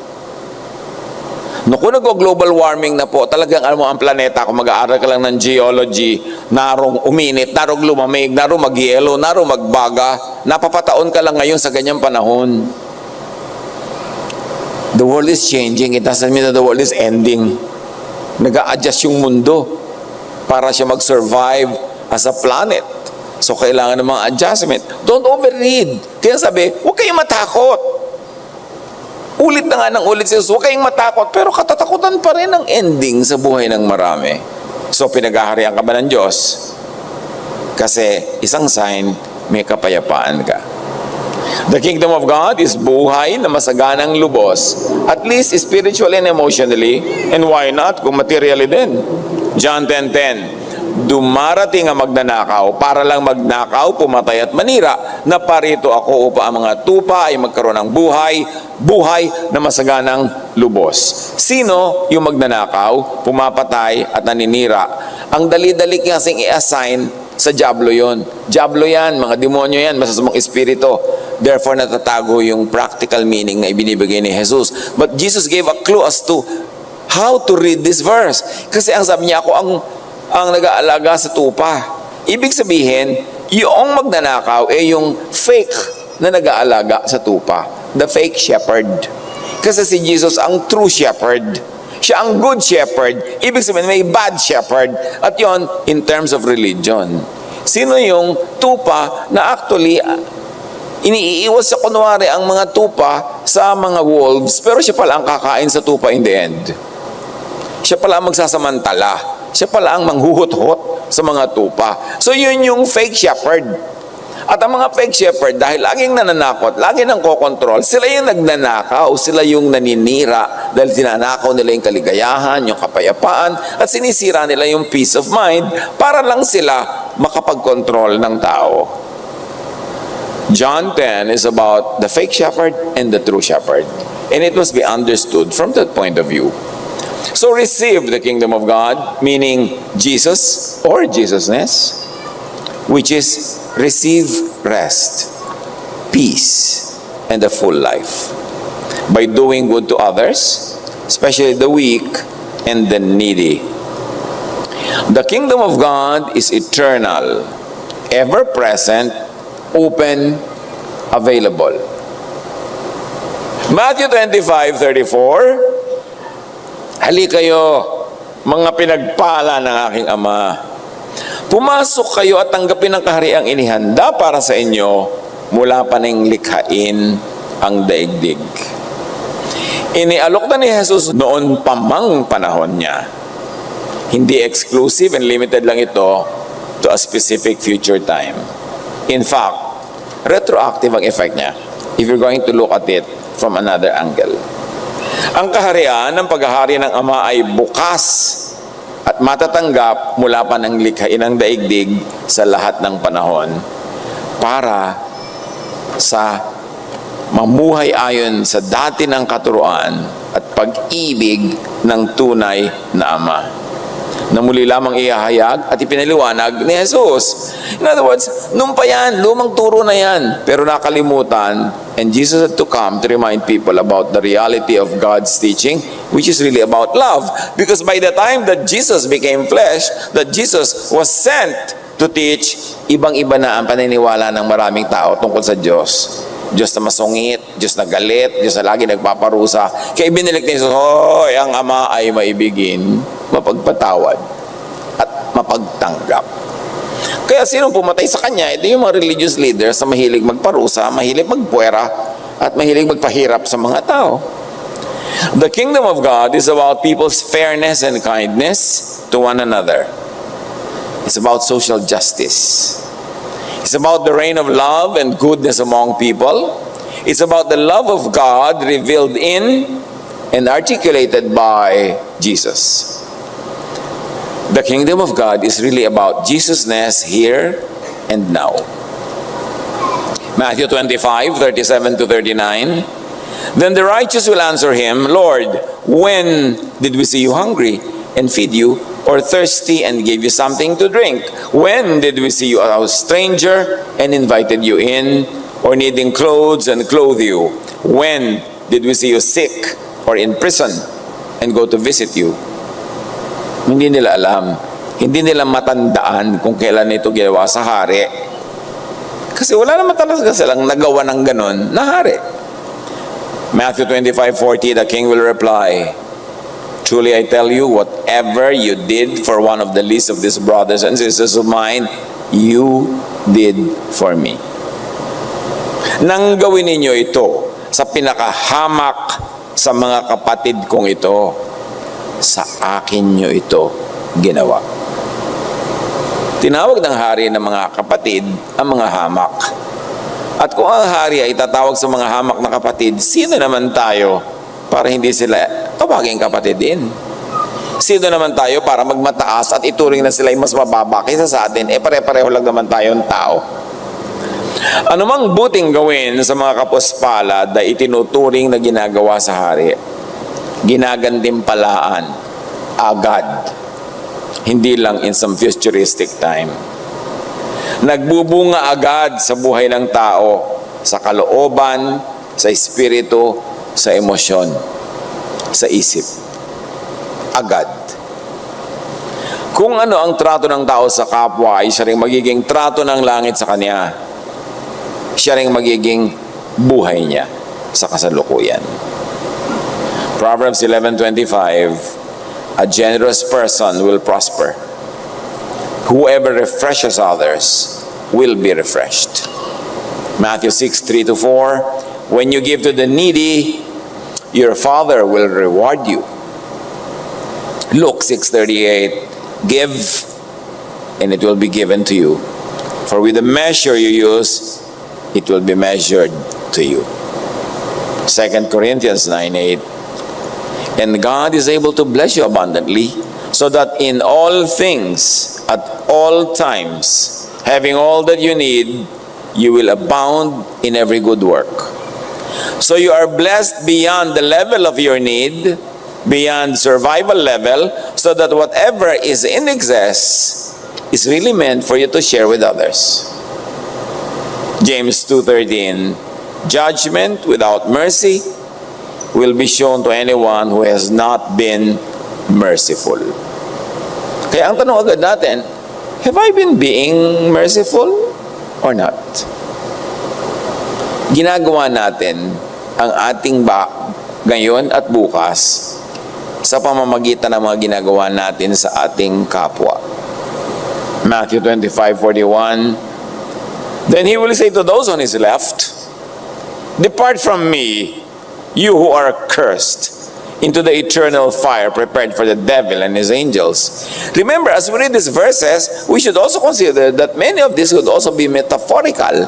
Kung nag-global warming na po, talagang alam mo ang planeta, kung mag-aaral ka lang ng geology, narong uminit, narong lumamig, narong mag-yelo, narong magbaga, napapataon ka lang ngayon sa ganyang panahon. The world is changing. It doesn't mean that the world is ending. Nag-a-adjust yung mundo para siya mag-survive as a planet. So, kailangan ng mga adjustment. Don't overread. Kaya sabi, huwag kayong matakot. Ulit na nga ng ulit si Jesus, huwag kayong matakot. Pero katatakutan pa rin ang ending sa buhay ng marami. So, pinag-aharian ka ba ng Diyos? Kasi isang sign, may kapayapaan ka. The kingdom of God is buhay na masaganang lubos, at least spiritually and emotionally, and why not kung materially din. John 10:10, dumarating ang magnanakaw para lang magnakaw, pumatay at manira, na parito ako upang ang mga tupa ay magkaroon ng buhay na masaganang lubos. Sino yung magnanakaw, pumapatay at naninira? Ang dali-dali kasing i-assign sa diablo yon. Diablo yan, mga demonyo yan, masasamang espiritu. Therefore, natatago yung practical meaning na ibinibigay ni Jesus. But Jesus gave a clue as to how to read this verse. Kasi ang sabi niya, ako ang nag-aalaga sa tupa. Ibig sabihin, yung magnanakaw yung fake na nag-aalaga sa tupa. The fake shepherd. Kasi si Jesus ang true shepherd. Siya ang good shepherd. Ibig sabihin, may bad shepherd. At yon in terms of religion. Sino yung tupa na actually iniiwas sa kunwari ang mga tupa sa mga wolves, pero siya pala ang kakain sa tupa in the end. Siya pala ang magsasamantala. Siya pala ang manghuhut-hut sa mga tupa. So yun yung fake shepherd. At ang mga fake shepherd, dahil laging nananakot, lagi nang kokontrol, sila yung nagnanakaw, sila yung naninira, dahil tinanakaw nila yung kaligayahan, yung kapayapaan, at sinisira nila yung peace of mind, para lang sila makapag-control ng tao. John 10 is about the fake shepherd and the true shepherd. And it must be understood from that point of view. So receive the kingdom of God, meaning Jesus or Jesusness, which is receive rest, peace, and a full life by doing good to others, especially the weak and the needy. The kingdom of God is eternal, ever-present, open, available. Matthew 25:34, hali kayo, mga pinagpala ng aking Ama. Pumasok kayo at tanggapin ang kahariang inihanda para sa inyo mula pa ning likhain ang daigdig. Inialok na ni Jesus noon pamang panahon niya. Hindi exclusive and limited lang ito to a specific future time. In fact, retroactive ang effect niya if you're going to look at it from another angle. Ang kaharian ng paghahari ng Ama ay bukas at matatanggap mula pa ng likhain ng daigdig sa lahat ng panahon para sa mamuhay ayon sa dati ng katuruan at pag-ibig ng tunay na Ama, na muli lamang ihahayag at ipinaliwanag ni Jesus. In other words, nung pa yan, lumang turo na yan, pero nakalimutan, and Jesus had to come to remind people about the reality of God's teaching, which is really about love. Because by the time that Jesus became flesh, that Jesus was sent to teach, ibang-iba na ang paniniwala ng maraming tao tungkol sa Diyos. Diyos na masungit, Diyos na galit, Diyos na lagi nagpaparusa. Kaya ibinilik ni Jesus, hoy, ang Ama ay maibigin, mapagpatawad, at mapagtanggap. Kaya sinong pumatay sa Kanya? Ito yung mga religious leaders na mahilig magparusa, mahilig magpuwera, at mahilig magpahirap sa mga tao. The kingdom of God is about people's fairness and kindness to one another. It's about social justice. It's about the reign of love and goodness among people. It's about the love of God revealed in and articulated by Jesus. The kingdom of God is really about Jesusness here and now. Matthew 25:37-39. Then the righteous will answer him, Lord, when did we see you hungry and feed you, or thirsty and gave you something to drink? When did we see you a stranger and invited you in, or needing clothes and clothe you? When did we see you sick or in prison and go to visit you? Hindi nila alam. Hindi nila matandaan kung kailan ito ginawa sa hari. Kasi wala naman talaga silang nagawa ng ganon na hari. Matthew 25:40, the king will reply, truly I tell you, whatever you did for one of the least of these brothers and sisters of mine, you did for me. Nang gawin ninyo ito sa pinakahamak sa mga kapatid kong ito, sa akin nyo ito ginawa. Tinawag ng hari ng mga kapatid ang mga hamak. At kung ang hari ay tatawag sa mga hamak na kapatid, sino naman tayo para hindi sila tawaging kapatid din? Sino naman tayo para magmataas at ituring na sila ay mas mababa kaysa sa atin? Pare-pareho lang naman tayong tao. Anumang buting gawin sa mga kapuspalad ay itinuturing na ginagawa sa hari, ginagantimpalaan agad, hindi lang in some futuristic time. Nagbubunga agad sa buhay ng tao, sa kalooban, sa espiritu, sa emosyon, sa isip. Agad. Kung ano ang trato ng tao sa kapwa, ay siya ring magiging trato ng langit sa kanya. Siya ring magiging buhay niya sa kasalukuyan. Proverbs 11:25, a generous person will prosper. Whoever refreshes others will be refreshed. Matthew 6:3-4, when you give to the needy, your Father will reward you. Luke 6:38, give and it will be given to you. For with the measure you use, it will be measured to you. 2 Corinthians 9:8, and God is able to bless you abundantly, so that in all things, at all times, having all that you need, you will abound in every good work. So you are blessed beyond the level of your need, beyond survival level, so that whatever is in excess is really meant for you to share with others. James 2:13, judgment without mercy will be shown to anyone who has not been merciful. Kaya ang tanong agad natin, have I been being merciful or not? Ginagawa natin ang ating ngayon at bukas sa pamamagitan ng mga ginagawa natin sa ating kapwa. Matthew 25:41, then he will say to those on his left, depart from me, you who are cursed, into the eternal fire prepared for the devil and his angels. Remember, as we read these verses, we should also consider that many of these would also be metaphorical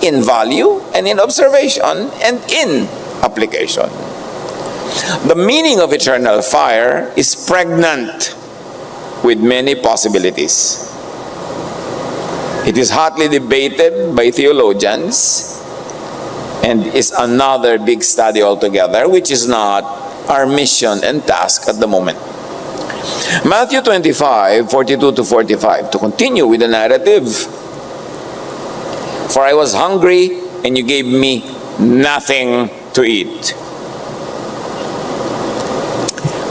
in value and in observation and in application. The meaning of eternal fire is pregnant with many possibilities. It is hotly debated by theologians and is another big study altogether, which is not our mission and task at the moment. Matthew 25:42-45, to continue with the narrative. For I was hungry, and you gave me nothing to eat.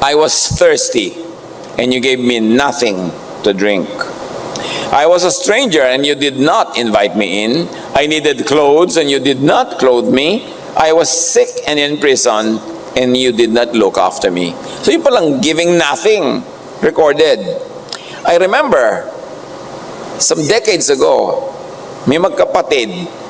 I was thirsty, and you gave me nothing to drink. I was a stranger, and you did not invite me in. I needed clothes, and you did not clothe me. I was sick and in prison, and you did not look after me. So yung palang giving nothing recorded. I remember, some decades ago, may magkapatid.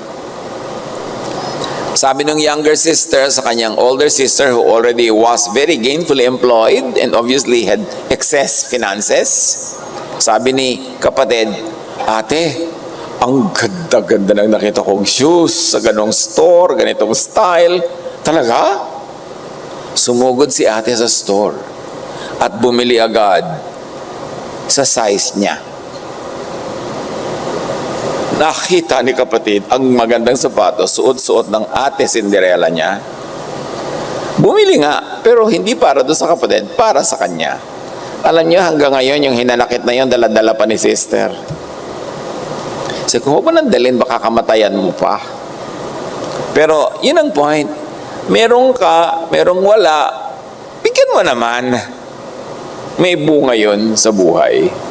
Sabi ng younger sister sa kanyang older sister who already was very gainfully employed and obviously had excess finances. Sabi ni kapatid, ate, ang ganda-ganda ng nakita kong shoes sa ganong store, ganitong style. Talaga? Sumugod si ate sa store at bumili agad sa size niya. Nakita ni kapatid ang magandang sapatos, suot-suot ng ate Cinderella niya. Bumili nga, pero hindi para doon sa kapatid, para sa kanya. Alam niyo, hanggang ngayon, yung hinanakit na yun, dala-dala pa ni sister. So, kung mo nang dalhin, baka kamatayan mo pa. Pero, yun ang point. Merong ka, merong wala, bigyan mo naman. May bunga yun sa buhay.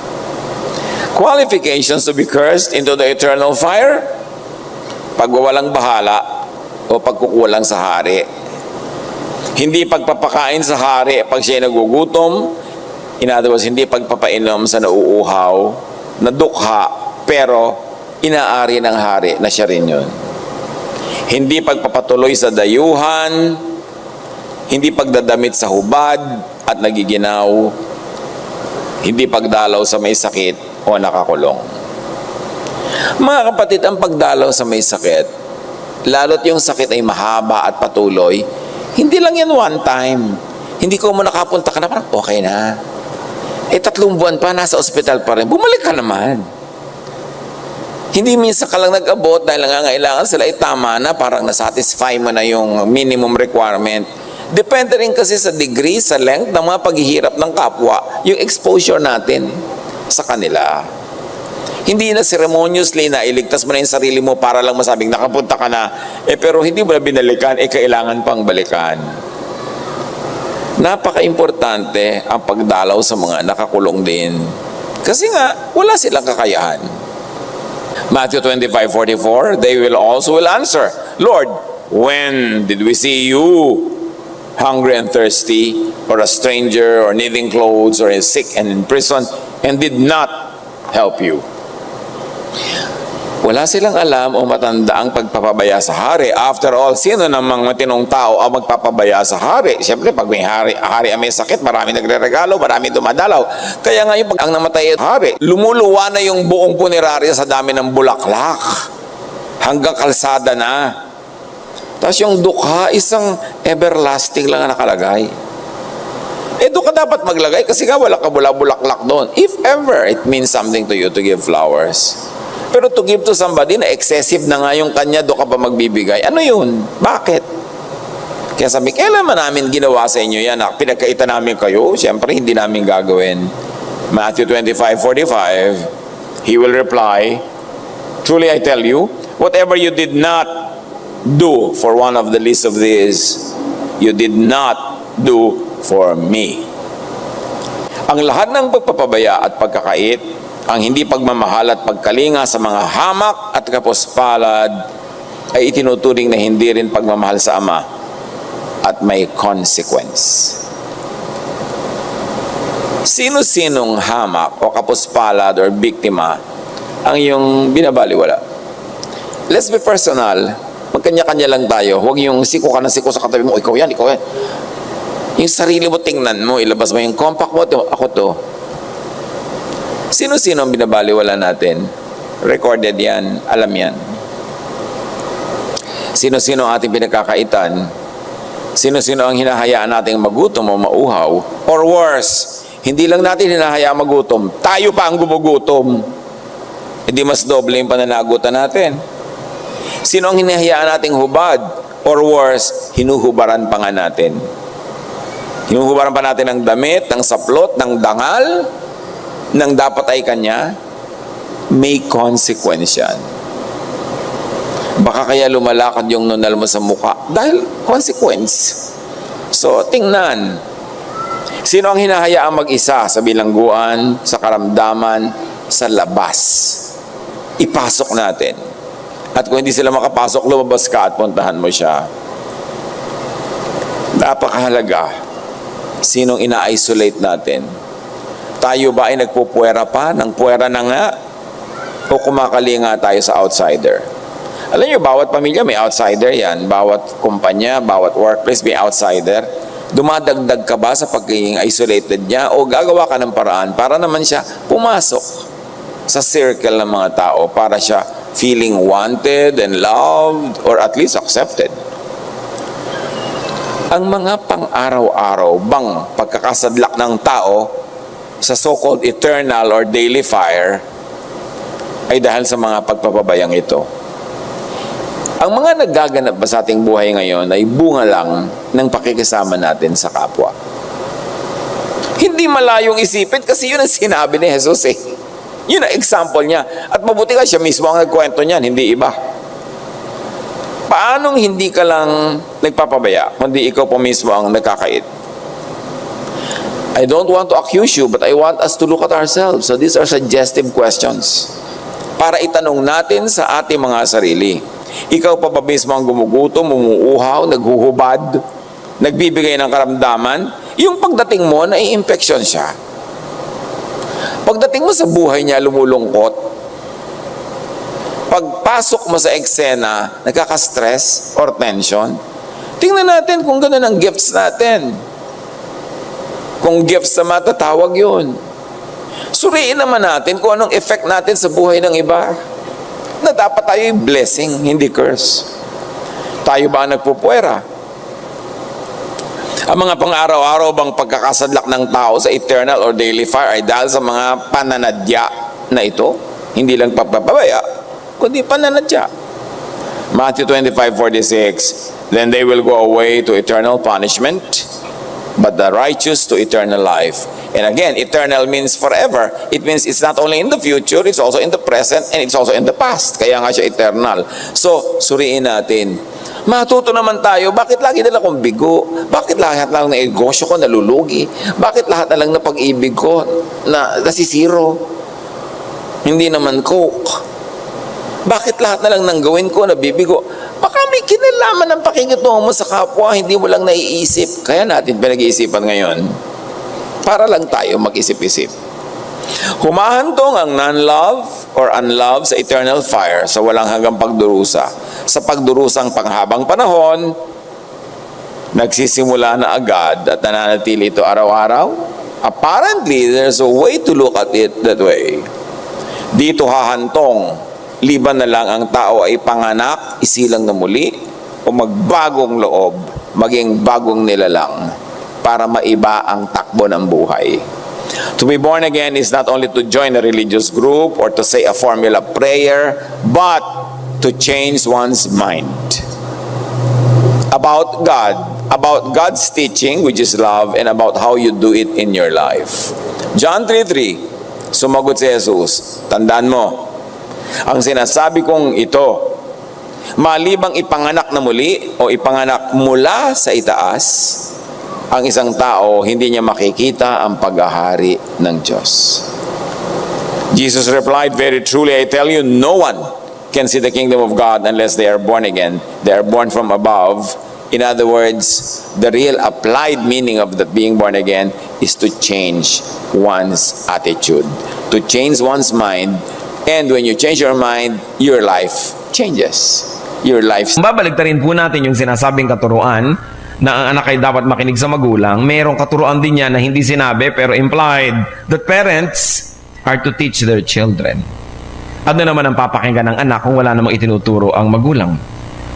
Qualifications to be cursed into the eternal fire: pagwawalang bahala o pagkukulang sa hari. Hindi pagpapakain sa hari pag siya'y nagugutom. In other words, hindi pagpapainom sa nauuhaw, na dukha, pero inaari ng hari na siya rin yun. Hindi pagpapatuloy sa dayuhan, hindi pagdadamit sa hubad at nagiginaw, hindi pagdalaw sa may sakit o nakakulong. Mga kapatid, ang pagdalaw sa may sakit, lalo't yung sakit ay mahaba at patuloy, hindi lang yan one time. Hindi ko mo nakapunta ka na, parang okay na. 3 buwan pa, nasa ospital pa rin. Bumalik ka naman. Hindi minsan ka lang nag-abot dahil nangangailangan sila, tama na, parang nasatisfy mo na yung minimum requirement. Depende rin kasi sa degree, sa length ng mga paghihirap ng kapwa, yung exposure natin sa kanila. Hindi na ceremoniously na iligtas mo na yung sarili mo para lang masabing nakapunta ka na, pero hindi mo na binalikan, kailangan pang balikan. Napaka-importante ang pagdalaw sa mga nakakulong din. Kasi nga, wala silang kakayahan. Matthew 25:44, they will also answer, Lord, when did we see you hungry and thirsty, or a stranger, or needing clothes, or sick and in prison, and did not help you? Wala silang alam o matanda ang pagpapabaya sa hari. After all, sino namang matinong tao ang magpapabaya sa hari? Siyempre, pag may hari ang may sakit, marami nagre-regalo, marami dumadalaw. Kaya ngayon, pag ang namatay ang hari, lumuluwa na yung buong punerarya sa dami ng bulaklak. Hanggang kalsada na. Tapos yung dukha, isang everlasting lang ang nakalagay. Doon ka dapat maglagay kasi nga wala ka bulaklak doon. If ever it means something to you to give flowers. Pero to give to somebody na excessive na nga yung kanya, doon ka pa magbibigay. Ano yun? Bakit? Kaya sabi, kailan man namin ginawa sa inyo yan? Pinagkaita namin kayo? Siyempre, hindi namin gagawin. Matthew 25:45, He will reply, truly I tell you, whatever you did not do for one of the least of these, you did not do for me. Ang lahat ng pagpapabaya at pagkakait, ang hindi pagmamahal at pagkalinga sa mga hamak at kapuspalad ay itinuturing na hindi rin pagmamahal sa Ama at may consequence. Sino-sinong hamak o kapuspalad or biktima ang iyong binabaliwala? Let's be personal. Magkanya-kanya lang tayo. Huwag yung siko ka na siko sa katabi mo, ikaw yan, ikaw yan. Yung sarili mo tingnan mo, ilabas mo yung compact mo, ako to. Sino-sino ang binabaliwala natin? Recorded yan, alam yan. Sino-sino ang ating pinagkakaitan? Sino-sino ang hinahayaan nating magutom o mauhaw? Or worse, hindi lang natin hinahayaan magutom, tayo pa ang gumugutom. Hindi mas doble yung pananagutan natin. Sino ang hinahayaan nating hubad? Or worse, hinuhubaran pa nga natin. Hinuhubaran pa natin ng damit, ng saplot, ng dangal, nang dapat ay kanya, may consequence yan. Baka kaya lumalakad yung nunal mo sa mukha dahil consequence. So, tingnan. Sino ang hinahayaang mag-isa sa bilangguan, sa karamdaman, sa labas? Ipasok natin. At kung hindi sila makapasok, lumabas ka at puntahan mo siya. Napakahalaga. Sinong ina-isolate natin? Tayo ba ay nagpupuwera pa ng puwera na nga? O kumakalinga tayo sa outsider? Alam niyo, bawat pamilya may outsider yan. Bawat kumpanya, bawat workplace may outsider. Dumadagdag ka ba sa pagiging isolated niya? O gagawa ka ng paraan para naman siya pumasok sa circle ng mga tao para siya feeling wanted and loved or at least accepted? Ang mga pang-araw-araw bang pagkakasadlak ng tao sa so-called eternal or daily fire ay dahil sa mga pagpapabayang ito. Ang mga nagaganap ba sa ating buhay ngayon ay bunga lang ng pakikisama natin sa kapwa. Hindi malayong isipin kasi yun ang sinabi ni Jesus eh. Yun ang example niya. At mabuti ka siya mismo ang nagkwento niyan, hindi iba. Paanong hindi ka lang nagpapabaya, kundi ikaw po mismo ang nagkakait? I don't want to accuse you, but I want us to look at ourselves. So these are suggestive questions para itanong natin sa ating mga sarili. Ikaw pa ba mismo ang gumugutom, umuuhaw, naghuhubad, nagbibigay ng karamdaman? Yung pagdating mo, nai-infection siya. Pagdating mo sa buhay niya, lumulungkot. Pagpasok mo sa eksena, nagkaka-stress or tension. Tingnan natin kung gano'n ang gifts natin. Kung gifts na matatawag yun. Suriin naman natin kung anong effect natin sa buhay ng iba. Na dapat tayo blessing, hindi curse. Tayo ba nagpupuwera? Ang mga pang-araw-araw bang pagkakasadlak ng tao sa eternal or daily fire ay dahil sa mga pananadya na ito? Hindi lang papabaya, kundi pananadya. Matthew 25:46, then they will go away to eternal punishment, but the righteous to eternal life. And again, eternal means forever. It means it's not only in the future, it's also in the present, and it's also in the past. Kaya nga siya eternal. So, suriin natin. Matuto naman tayo, bakit lagi na lang akong bigo? Bakit lahat na lang ng negosyo ko nalulugi? Bakit lahat na lang na pag-ibig ko na nasisiro? Hindi naman coke. Bakit lahat na lang ng gawin ko nabibigo? Baka may kinalaman ng pakikitungo mo sa kapwa, hindi mo lang naiisip. Kaya natin pinag-iisipan ngayon. Para lang tayo mag-isip-isip. Humahantong ang non-love or unlove sa eternal fire sa walang hanggang pagdurusa. Sa pagdurusang panghabang panahon, nagsisimula na agad at nananatili ito araw-araw. Apparently, there's a way to look at it that way. Dito hahantong, liban na lang ang tao ay panganak, isilang na muli, o magbagong loob, maging bagong nilalang, para maiba ang takbo ng buhay. To be born again is not only to join a religious group or to say a formula prayer, but to change one's mind about God, about God's teaching, which is love, and about how you do it in your life. John 3:3, sumagot si Jesus, tandaan mo, ang sinasabi kong ito, malibang ipanganak na muli o ipanganak mula sa itaas, ang isang tao, hindi niya makikita ang paghahari ng Diyos. Jesus replied, very truly, I tell you, no one can see the kingdom of God unless they are born again. They are born from above. In other words, the real applied meaning of the being born again is to change one's attitude, to change one's mind. And when you change your mind, your life changes. Your life. Babaligtarin po natin yung sinasabing katuruan na ang anak ay dapat makinig sa magulang. Mayroong katuruan din yan na hindi sinabi pero implied that parents are to teach their children. Ano naman ang papakinggan ng anak kung wala namang itinuturo ang magulang?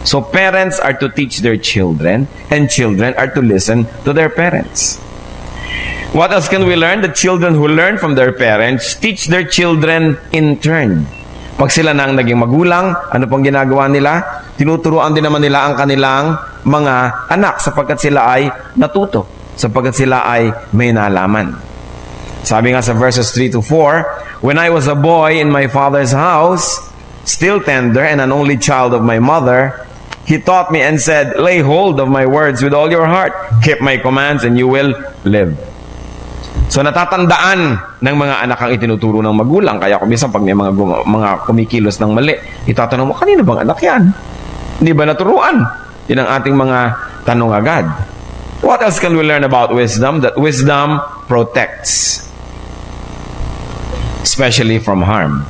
So parents are to teach their children and children are to listen to their parents. What else can we learn? The children who learn from their parents teach their children in turn. Pag sila na ang naging magulang, ano pong ginagawa nila? Tinuturuan din naman nila ang kanilang mga anak sapagkat sila ay natuto, sapagkat sila ay may nalaman. Sabi nga sa verses 3 to 4, when I was a boy in my father's house, still tender and an only child of my mother, he taught me and said, lay hold of my words with all your heart, keep my commands and you will live. So natatandaan ng mga anak ang itinuturo ng magulang. Kaya kung minsan pag may mga kumikilos ng mali, itatanong mo, kanino bang anak yan? Hindi ba naturuan? Yan ang ating mga tanong agad. What else can we learn about wisdom? That wisdom protects, especially from harm.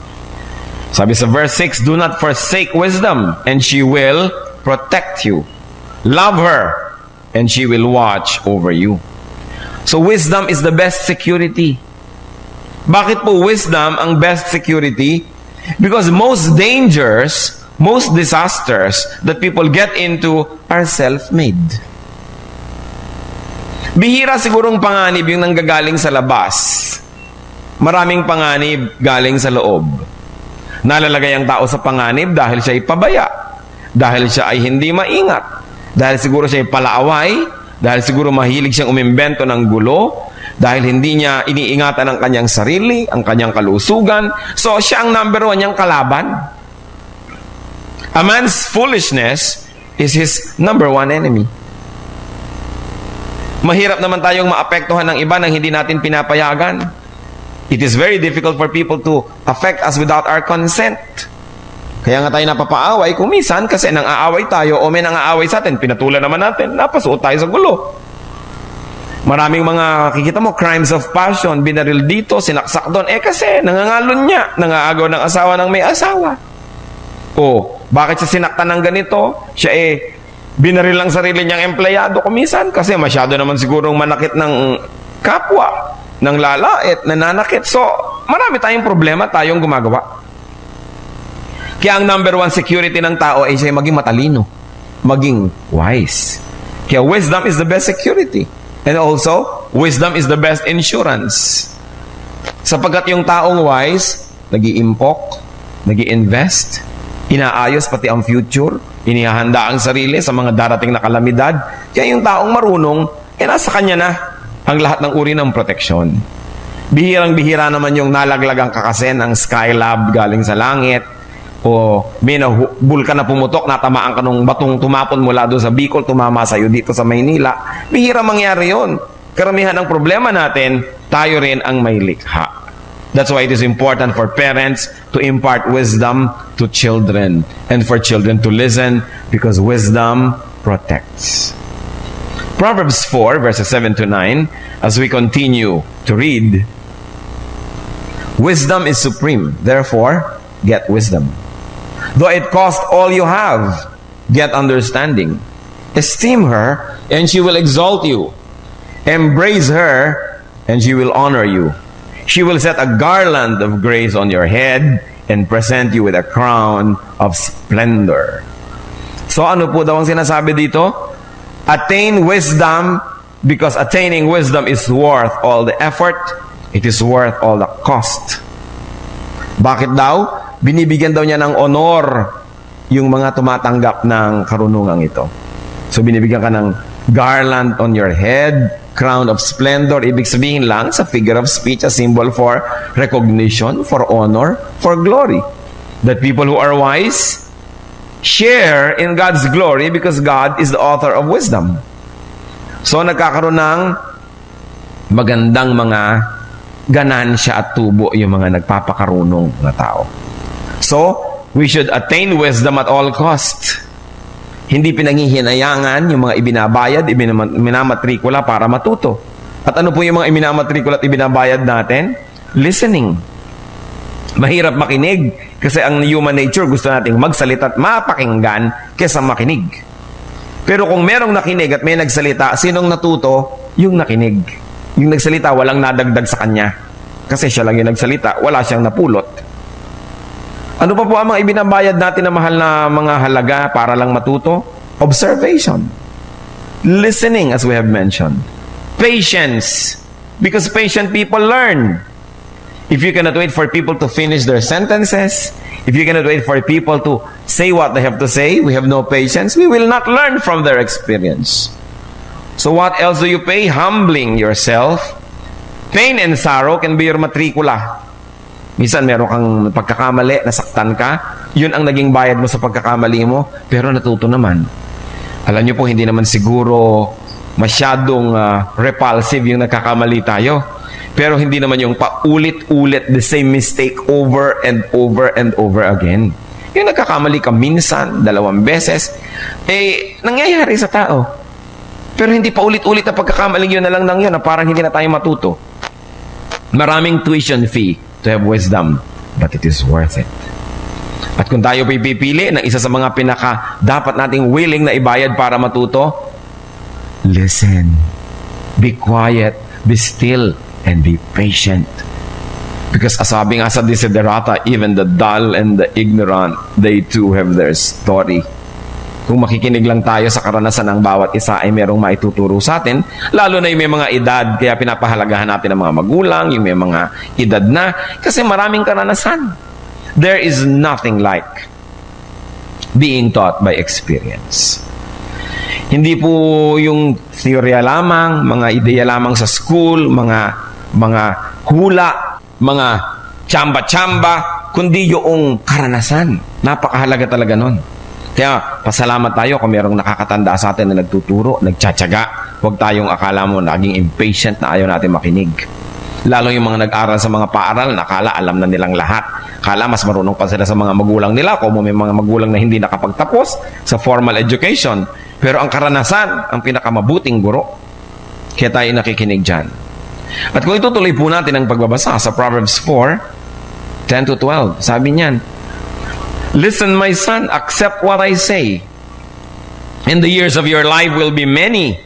Sabi sa verse 6, do not forsake wisdom, and she will protect you. Love her, and she will watch over you. So wisdom is the best security. Bakit po wisdom ang best security? Because most dangers, most disasters that people get into are self-made. Bihira sigurong panganib yung nanggagaling sa labas. Maraming panganib galing sa loob. Nalalagay ang tao sa panganib dahil siya ay pabaya, dahil siya ay hindi maingat, dahil siguro siya ay palaaway, dahil siguro mahilig siyang umimbento ng gulo, dahil hindi niya iniingatan ang kanyang sarili, ang kanyang kalusugan. So, siya ang number one niyang kalaban. A man's foolishness is his number one enemy. Mahirap naman tayong maapektuhan ng iba nang hindi natin pinapayagan. It is very difficult for people to affect us without our consent. Kaya nga tayo napapaaway kung minsan kasi nang aaway tayo o may nang aaway sa atin, pinatulan naman natin, napasuot tayo sa gulo. Maraming mga kikita mo, crimes of passion, binaril dito, sinaksak doon. Kasi nangangalon niya, nangaagaw ng asawa ng may asawa. O, bakit siya sinaktan ng ganito? Siya binaril lang sarili niyang empleyado kumisan kasi masyado naman sigurong manakit ng kapwa, ng lalait, nananakit. So, marami tayong problema tayong gumagawa. Kaya ang number one security ng tao ay siya maging matalino, maging wise. Kaya wisdom is the best security. And also, wisdom is the best insurance. Sapagkat yung taong wise, nag-iimpok, nag-i-invest, inaayos pati ang future, inihahanda ang sarili sa mga darating na kalamidad. Kaya yung taong marunong, nasa kanya na ang lahat ng uri ng proteksyon. Bihirang-bihira naman yung nalaglagang kakasen ng Skylab galing sa langit, o may bulkan na pumutok, natamaan ka nung batong tumapon mula doon sa Bicol, tumama sa'yo dito sa Maynila. Bihira mangyari yon. Karamihan ng problema natin, tayo rin ang may likha. That's why it is important for parents to impart wisdom to children and for children to listen, because wisdom protects. Proverbs 4 verses 7 to 9, as we continue to read, wisdom is supreme, therefore get wisdom. Though it cost all you have, get understanding. Esteem her, and she will exalt you. Embrace her, and she will honor you. She will set a garland of grace on your head and present you with a crown of splendor. So ano po daw ang sinasabi dito? Attain wisdom, because attaining wisdom is worth all the effort. It is worth all the cost. Bakit daw? Binibigyan daw niya ng honor yung mga tumatanggap ng karunungang ito. So binibigyan ka ng garland on your head, crown of splendor. Ibig sabihin lang, sa figure of speech, a symbol for recognition, for honor, for glory. That people who are wise share in God's glory because God is the author of wisdom. So nagkakaroon ng magandang mga ganansya at tubo yung mga nagpapakarunong na tao. So, we should attain wisdom at all cost. Hindi pinanghihinayangan yung mga ibinabayad, minamatrikula para matuto. At ano po yung mga minamatrikula at ibinabayad natin? Listening. Mahirap makinig kasi ang human nature gusto nating magsalita at mapakinggan kaysa makinig. Pero kung merong nakinig at may nagsalita, sinong natuto? Yung nakinig. Yung nagsalita, walang nadagdag sa kanya. Kasi siya lang yung nagsalita, wala siyang napulot. Ano pa po ang mga ibinabayad natin na mahal na mga halaga para lang matuto? Observation. Listening, as we have mentioned. Patience. Because patient people learn. If you cannot wait for people to finish their sentences, if you cannot wait for people to say what they have to say, we have no patience, we will not learn from their experience. So what else do you pay? Humbling yourself. Pain and sorrow can be your matrikula. Minsan meron kang pagkakamali, nasaktan ka, yun ang naging bayad mo sa pagkakamali mo, pero natuto naman. Alam niyo po, hindi naman siguro masyadong repulsive yung nagkakamali tayo. Pero hindi naman yung paulit-ulit the same mistake over and over and over again. Yung nagkakamali ka minsan, 2 beses, nangyayari sa tao. Pero hindi pa ulit-ulit na pagkakamaling yun na lang yun na parang hindi na tayo matuto. Maraming tuition fee to have wisdom, but it is worth it. At kung tayo pipili ng isa sa mga dapat nating willing na ibayad para matuto, listen, be quiet, be still, and be patient. Because sabi nga sa Desiderata, even the dull and the ignorant, they too have their story. Kung makikinig lang tayo sa karanasan ng bawat isa ay merong maituturo sa atin, lalo na yung may mga edad, kaya pinapahalagahan natin ang mga magulang, yung may mga edad na, kasi maraming karanasan. There is nothing like being taught by experience. Hindi po yung teorya lamang, mga ideya lamang sa school, mga hula, mga tsamba-tsamba, kundi yung karanasan. Napakahalaga talaga nun. Kaya pasalamat tayo kung mayroong nakakatanda sa atin na nagtuturo, nagtsatsaga. Huwag tayong akala mo naging impatient na ayaw natin makinig. Lalo yung mga nag-aral sa mga paaral, nakala alam na nilang lahat. Kala mas marunong pa sila sa mga magulang nila, kung may mga magulang na hindi nakapagtapos sa formal education. Pero ang karanasan, ang pinakamabuting guro. Kaya tayo nakikinig dyan. At kung itutuloy po natin ang pagbabasa sa Proverbs 4, 10 to 12, sabi niyan, listen, my son, accept what I say. And the years of your life will be many.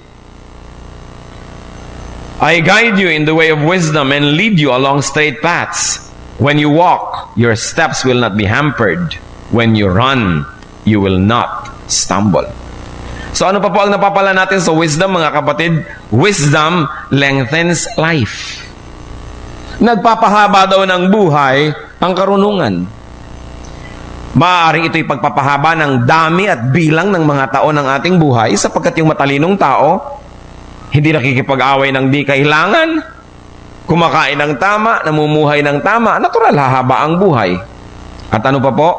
I guide you in the way of wisdom and lead you along straight paths. When you walk, your steps will not be hampered. When you run, you will not stumble. So ano pa po ang napapala natin sa wisdom, mga kapatid? Wisdom lengthens life. Nagpapahaba daw ng buhay ang karunungan. Maaaring ito'y pagpapahaba ng dami at bilang ng mga taon ng ating buhay sapagkat yung matalinong tao, hindi nakikipag-away ng di kailangan, kumakain ng tama, namumuhay ng tama, natural hahaba ang buhay. At ano pa po?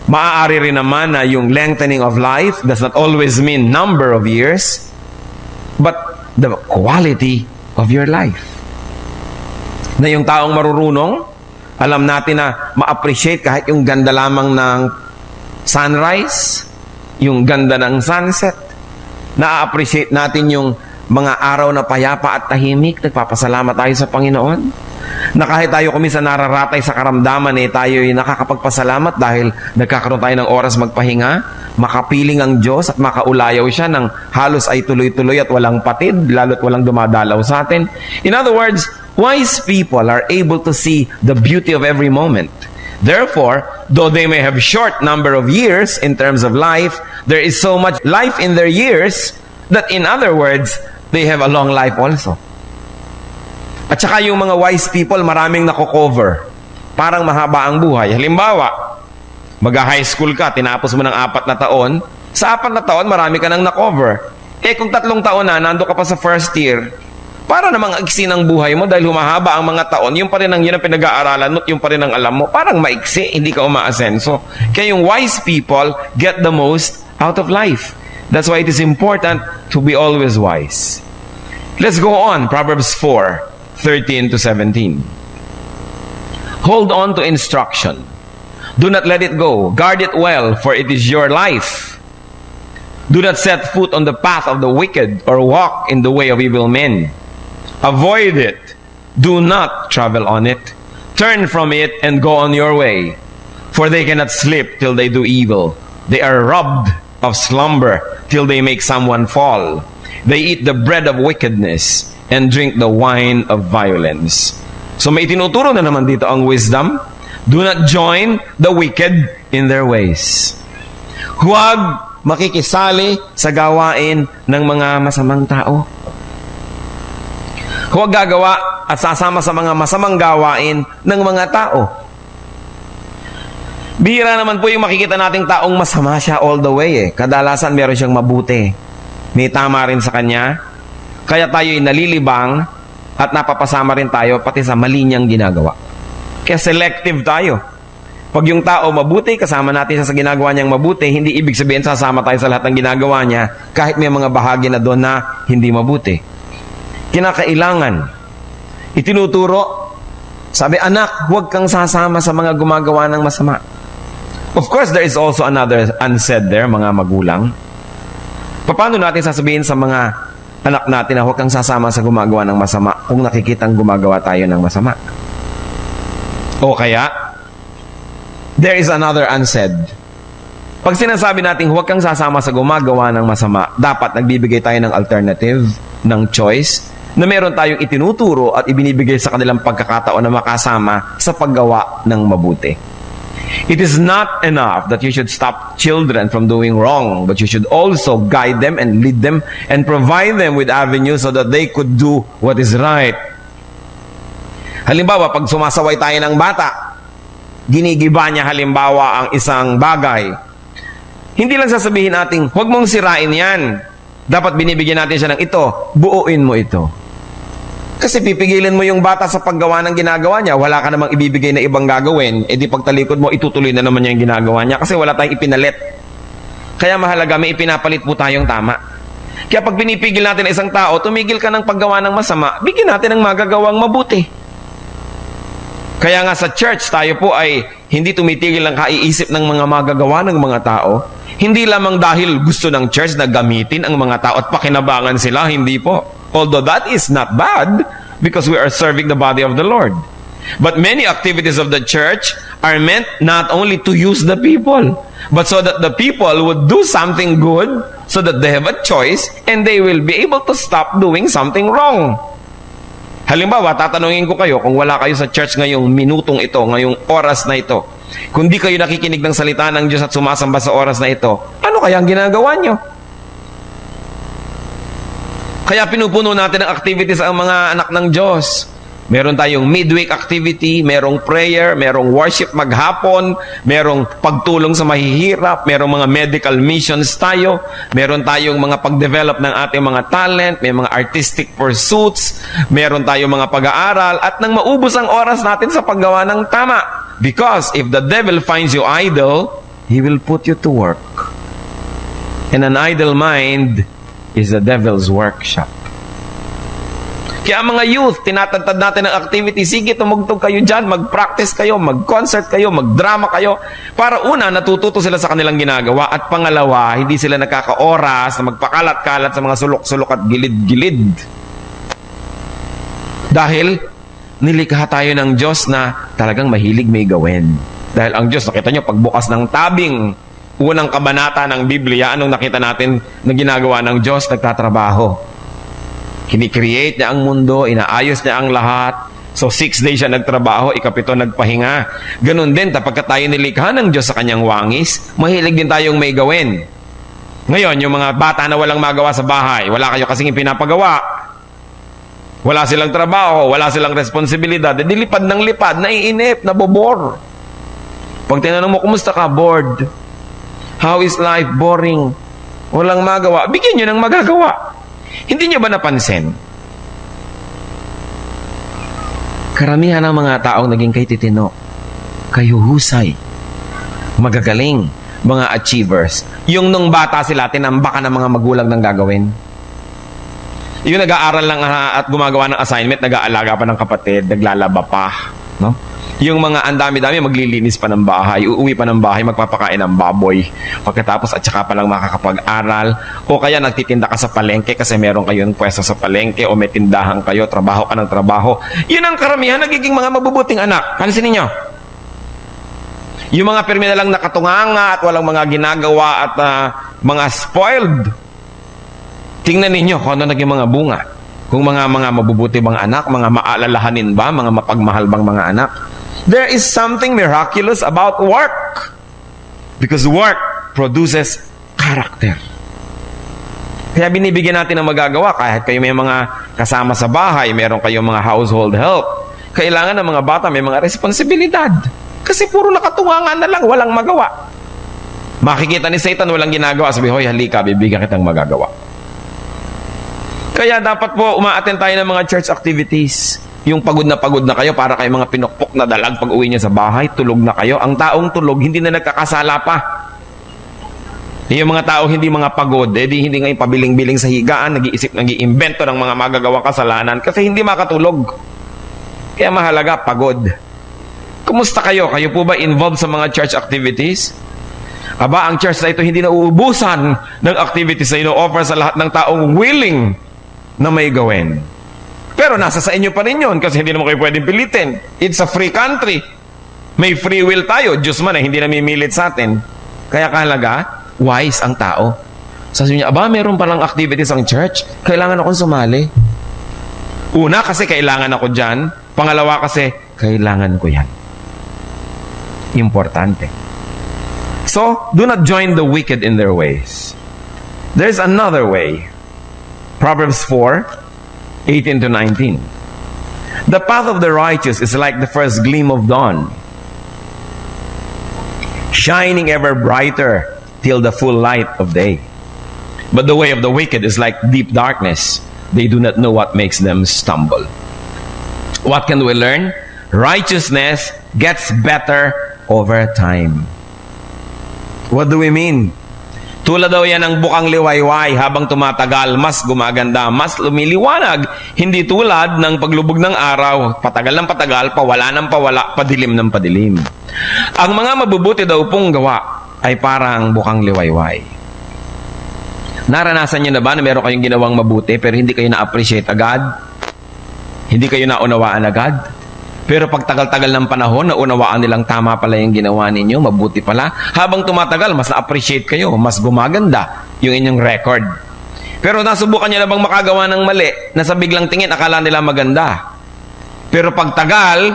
Maaari rin naman na yung lengthening of life does not always mean number of years, but the quality of your life. Na yung taong marurunong, alam natin na ma-appreciate kahit yung ganda lamang ng sunrise, yung ganda ng sunset. Na-appreciate natin yung mga araw na payapa at tahimik. Nagpapasalamat tayo sa Panginoon. Na kahit tayo kuminsan nararatay sa karamdaman, tayo'y nakakapagpasalamat dahil nagkakaroon tayo ng oras magpahinga, makapiling ang Diyos at makaulayaw siya ng halos ay tuloy-tuloy at walang patid, lalo't walang dumadalaw sa atin. In other words, wise people are able to see the beauty of every moment. Therefore, though they may have short number of years in terms of life, there is so much life in their years that, in other words, they have a long life also. At saka yung mga wise people, maraming nako-cover. Parang mahaba ang buhay. Halimbawa, mag-high school ka, tinapos mo ng 4 na taon, sa 4 na taon, marami ka nang na-cover. Kung 3 taon na, nando ka pa sa first year, para namang agsin ang buhay mo dahil humahaba ang mga taon, yung pa rin ang yun ang pinag-aaralan mo, yung pa rin ang alam mo, parang maiksi, hindi ka umaasenso. Kaya yung wise people get the most out of life. That's why it is important to be always wise. Let's go on, Proverbs 4:13 to 17. Hold on to instruction. Do not let it go. Guard it well, for it is your life. Do not set foot on the path of the wicked or walk in the way of evil men. Avoid it. Do not travel on it. Turn from it and go on your way. For they cannot sleep till they do evil. They are robbed of slumber till they make someone fall. They eat the bread of wickedness and drink the wine of violence. So may tinuturo na naman dito ang wisdom. Do not join the wicked in their ways. Huwag makikisali sa gawain ng mga masamang tao. Huwag gagawa at sasama sa mga masamang gawain ng mga tao. Bihira naman po yung makikita nating taong masama siya all the way. Kadalasan meron siyang mabuti. May tama rin sa kanya. Kaya tayo'y nalilibang at napapasama rin tayo pati sa mali niyang ginagawa. Kaya selective tayo. Pag yung tao mabuti, kasama natin siya sa ginagawa niyang mabuti, hindi ibig sabihin sasama tayo sa lahat ng ginagawa niya kahit may mga bahagi na doon na hindi mabuti. Kinakailangan, itinuturo, sabi, anak, huwag kang sasama sa mga gumagawa ng masama. Of course, there is also another unsaid there, mga magulang. Paano natin sasabihin sa mga anak natin na huwag kang sasama sa gumagawa ng masama kung nakikitang gumagawa tayo ng masama? O kaya, there is another unsaid. Pag sinasabi natin huwag kang sasama sa gumagawa ng masama, dapat nagbibigay tayo ng alternative, ng choice, na meron tayong itinuturo at ibinibigay sa kanilang pagkakataon na makasama sa paggawa ng mabuti. It is not enough that you should stop children from doing wrong, but you should also guide them and lead them and provide them with avenues so that they could do what is right. Halimbawa, pag sumasaway tayo ng bata, ginigiba niya halimbawa ang isang bagay, hindi lang sasabihin natin, huwag mong sirain yan. Dapat binibigyan natin siya ng ito, buuin mo ito. Kasi pipigilin mo yung bata sa paggawa ng ginagawa niya, wala ka namang ibibigay na ibang gagawin, di pagtalikod mo, itutuloy na naman niya yung ginagawa niya kasi wala tayong ipinalit. Kaya mahalaga, may ipinapalit po tayong tama. Kaya pag pinipigil natin na isang tao, tumigil ka ng paggawa ng masama, bigyan natin ng magagawang mabuti. Kaya nga sa church, tayo po ay hindi tumitigil ang kaiisip ng mga magagawa ng mga tao. Hindi lamang dahil gusto ng church na gamitin ang mga tao at pakinabangan sila, hindi po. Although that is not bad because we are serving the body of the Lord. But many activities of the church are meant not only to use the people, but so that the people would do something good so that they have a choice and they will be able to stop doing something wrong. Halimbawa, tatanungin ko kayo kung wala kayo sa church ngayong minutong ito, ngayong oras na ito, kung di kayo nakikinig ng salita ng Diyos at sumasamba sa oras na ito, ano kaya ang ginagawa nyo? Kaya pinupuno natin ang activities ang mga anak ng Diyos. Meron tayong midweek activity, merong prayer, merong worship maghapon, merong pagtulong sa mahihirap, merong mga medical missions tayo, meron tayong mga pag-develop ng ating mga talent, may mga artistic pursuits, meron tayong mga pag-aaral, at nang maubos ang oras natin sa paggawa ng tama. Because if the devil finds you idle, he will put you to work. And an idle mind is the devil's workshop. Kaya mga youth, tinatantad natin ang activity. Sige, tumugtog kayo dyan, mag-practice kayo, mag-concert kayo, mag-drama kayo. Para una, natututo sila sa kanilang ginagawa. At pangalawa, hindi sila nakaka-oras na magpakalat-kalat sa mga sulok-sulok at gilid-gilid. Dahil, nilikha tayo ng Diyos na talagang mahilig may gawin. Dahil ang Diyos, nakita nyo, pagbukas ng tabing, unang kabanata ng Biblia, anong nakita natin na ginagawa ng Diyos? Nagtatrabaho. Kini-create niya ang mundo, inaayos niya ang lahat. So 6 days siya nagtrabaho, 7 nagpahinga. Ganun din, kapag tayo nilikha ng Diyos sa kanyang wangis, mahilig din tayong may gawin. Ngayon, yung mga bata na walang magawa sa bahay, wala kayo kasing pinapagawa. Wala silang trabaho, wala silang responsibilidad. Dilipad ng lipad, naiinip, nabobor. Pag tinanong mo, kumusta ka? Bored. How is life? Boring. Walang magawa. Bigyan nyo ng magagawa. Hindi niyo ba napansin? Karamihan ng mga taong naging kay titino, kayo husay, magagaling, mga achievers. Yung nung bata sila, tinambakan ng mga magulang ng gagawin. Yung nag-aaral lang at gumagawa ng assignment, nag-aalaga pa ng kapatid, naglalaba pa. No? Yung mga andami-dami, maglilinis pa ng bahay, uuwi pa ng bahay, magpapakain ng baboy. Pagkatapos at saka pa lang makakapag-aral. O kaya nagtitinda ka sa palengke kasi meron kayong pwesto sa palengke o may tindahan kayo, trabaho ka ng trabaho. Yun ang karamihan, nagiging mga mabubuting anak. Pansinin nyo. Yung mga pirmi na lang nakatunganga at walang mga ginagawa at mga spoiled. Tingnan ninyo kung ano naging mga bunga. Kung mga mabubuti bang anak, mga maalalahanin ba, mga mapagmahal bang mga anak. There is something miraculous about work. Because work produces character. Kaya binibigyan natin ng magagawa. Kahit kayo may mga kasama sa bahay, meron kayong mga household help. Kailangan ng mga bata may mga responsibilidad. Kasi puro nakatungangan na lang, walang magawa. Makikita ni Satan walang ginagawa. Sabi, hoy, halika, bibigyan kitang magagawa. Kaya dapat po umaattend tayo ng mga church activities. Yung pagod na kayo para kayo mga pinukpok na dalag pag uwi niya sa bahay, tulog na kayo. Ang taong tulog, hindi na nagkakasala pa. Yung mga taong hindi mga pagod, hindi ngayon pabiling-biling sa higaan, nag-iimbento ng mga magagawang kasalanan kasi hindi makatulog. Kaya mahalaga, pagod. Kumusta kayo? Kayo po ba involved sa mga church activities? Aba, ang church na ito hindi na uubusan ng activities na ino-offer sa lahat ng taong willing na may gawin. Pero nasa sa inyo pa rin yun kasi hindi naman kayo pwedeng pilitin. It's a free country. May free will tayo. Diyos man hindi namimilit sa atin. Kaya kahalaga, wise ang tao. Sabi niya, aba, meron palang activities ang church. Kailangan akong sumali. Una, kasi kailangan ako dyan. Pangalawa, kasi kailangan ko yan. Importante. So, do not join the wicked in their ways. There's another way. Proverbs 4:18 to 19. The path of the righteous is like the first gleam of dawn, shining ever brighter till the full light of day. But the way of the wicked is like deep darkness. They do not know what makes them stumble. What can we learn? Righteousness gets better over time. What do we mean? Tulad daw yan ng bukang liwayway, habang tumatagal, mas gumaganda, mas lumiliwanag. Hindi tulad ng paglubog ng araw, patagal ng patagal, pawala ng pawala, padilim ng padilim. Ang mga mabubuti daw pong gawa ay parang bukang liwayway. Naranasan niyo na ba na meron kayong ginawang mabuti pero hindi kayo na-appreciate agad? Hindi kayo naunawaan agad? Pero pag tagal-tagal ng panahon, naunawaan nilang tama pala yung ginawa ninyo, mabuti pala. Habang tumatagal, mas na-appreciate kayo, mas gumaganda yung inyong record. Pero nasubukan niyo na bang makagawa ng mali, na sa biglang tingin, akala nila maganda. Pero pag tagal,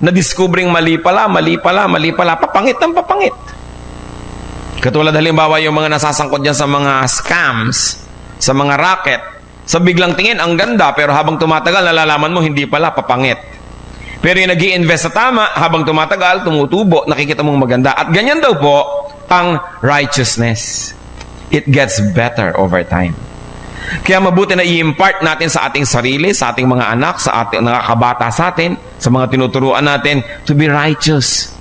na-discovering mali pala, papangit ng papangit. Katulad halimbawa yung mga nasasangkot dyan sa mga scams, sa mga racket, Sa biglang tingin, ang ganda, pero habang tumatagal, nalalaman mo, hindi pala, papangit. Pero yung nag-i-invest sa tama, habang tumatagal, tumutubo, nakikita mong maganda. At ganyan daw po ang righteousness. It gets better over time. Kaya mabuti na i-impart natin sa ating sarili, sa ating mga anak, sa ating nakakabata sa atin, sa mga tinuturuan natin, to be righteous.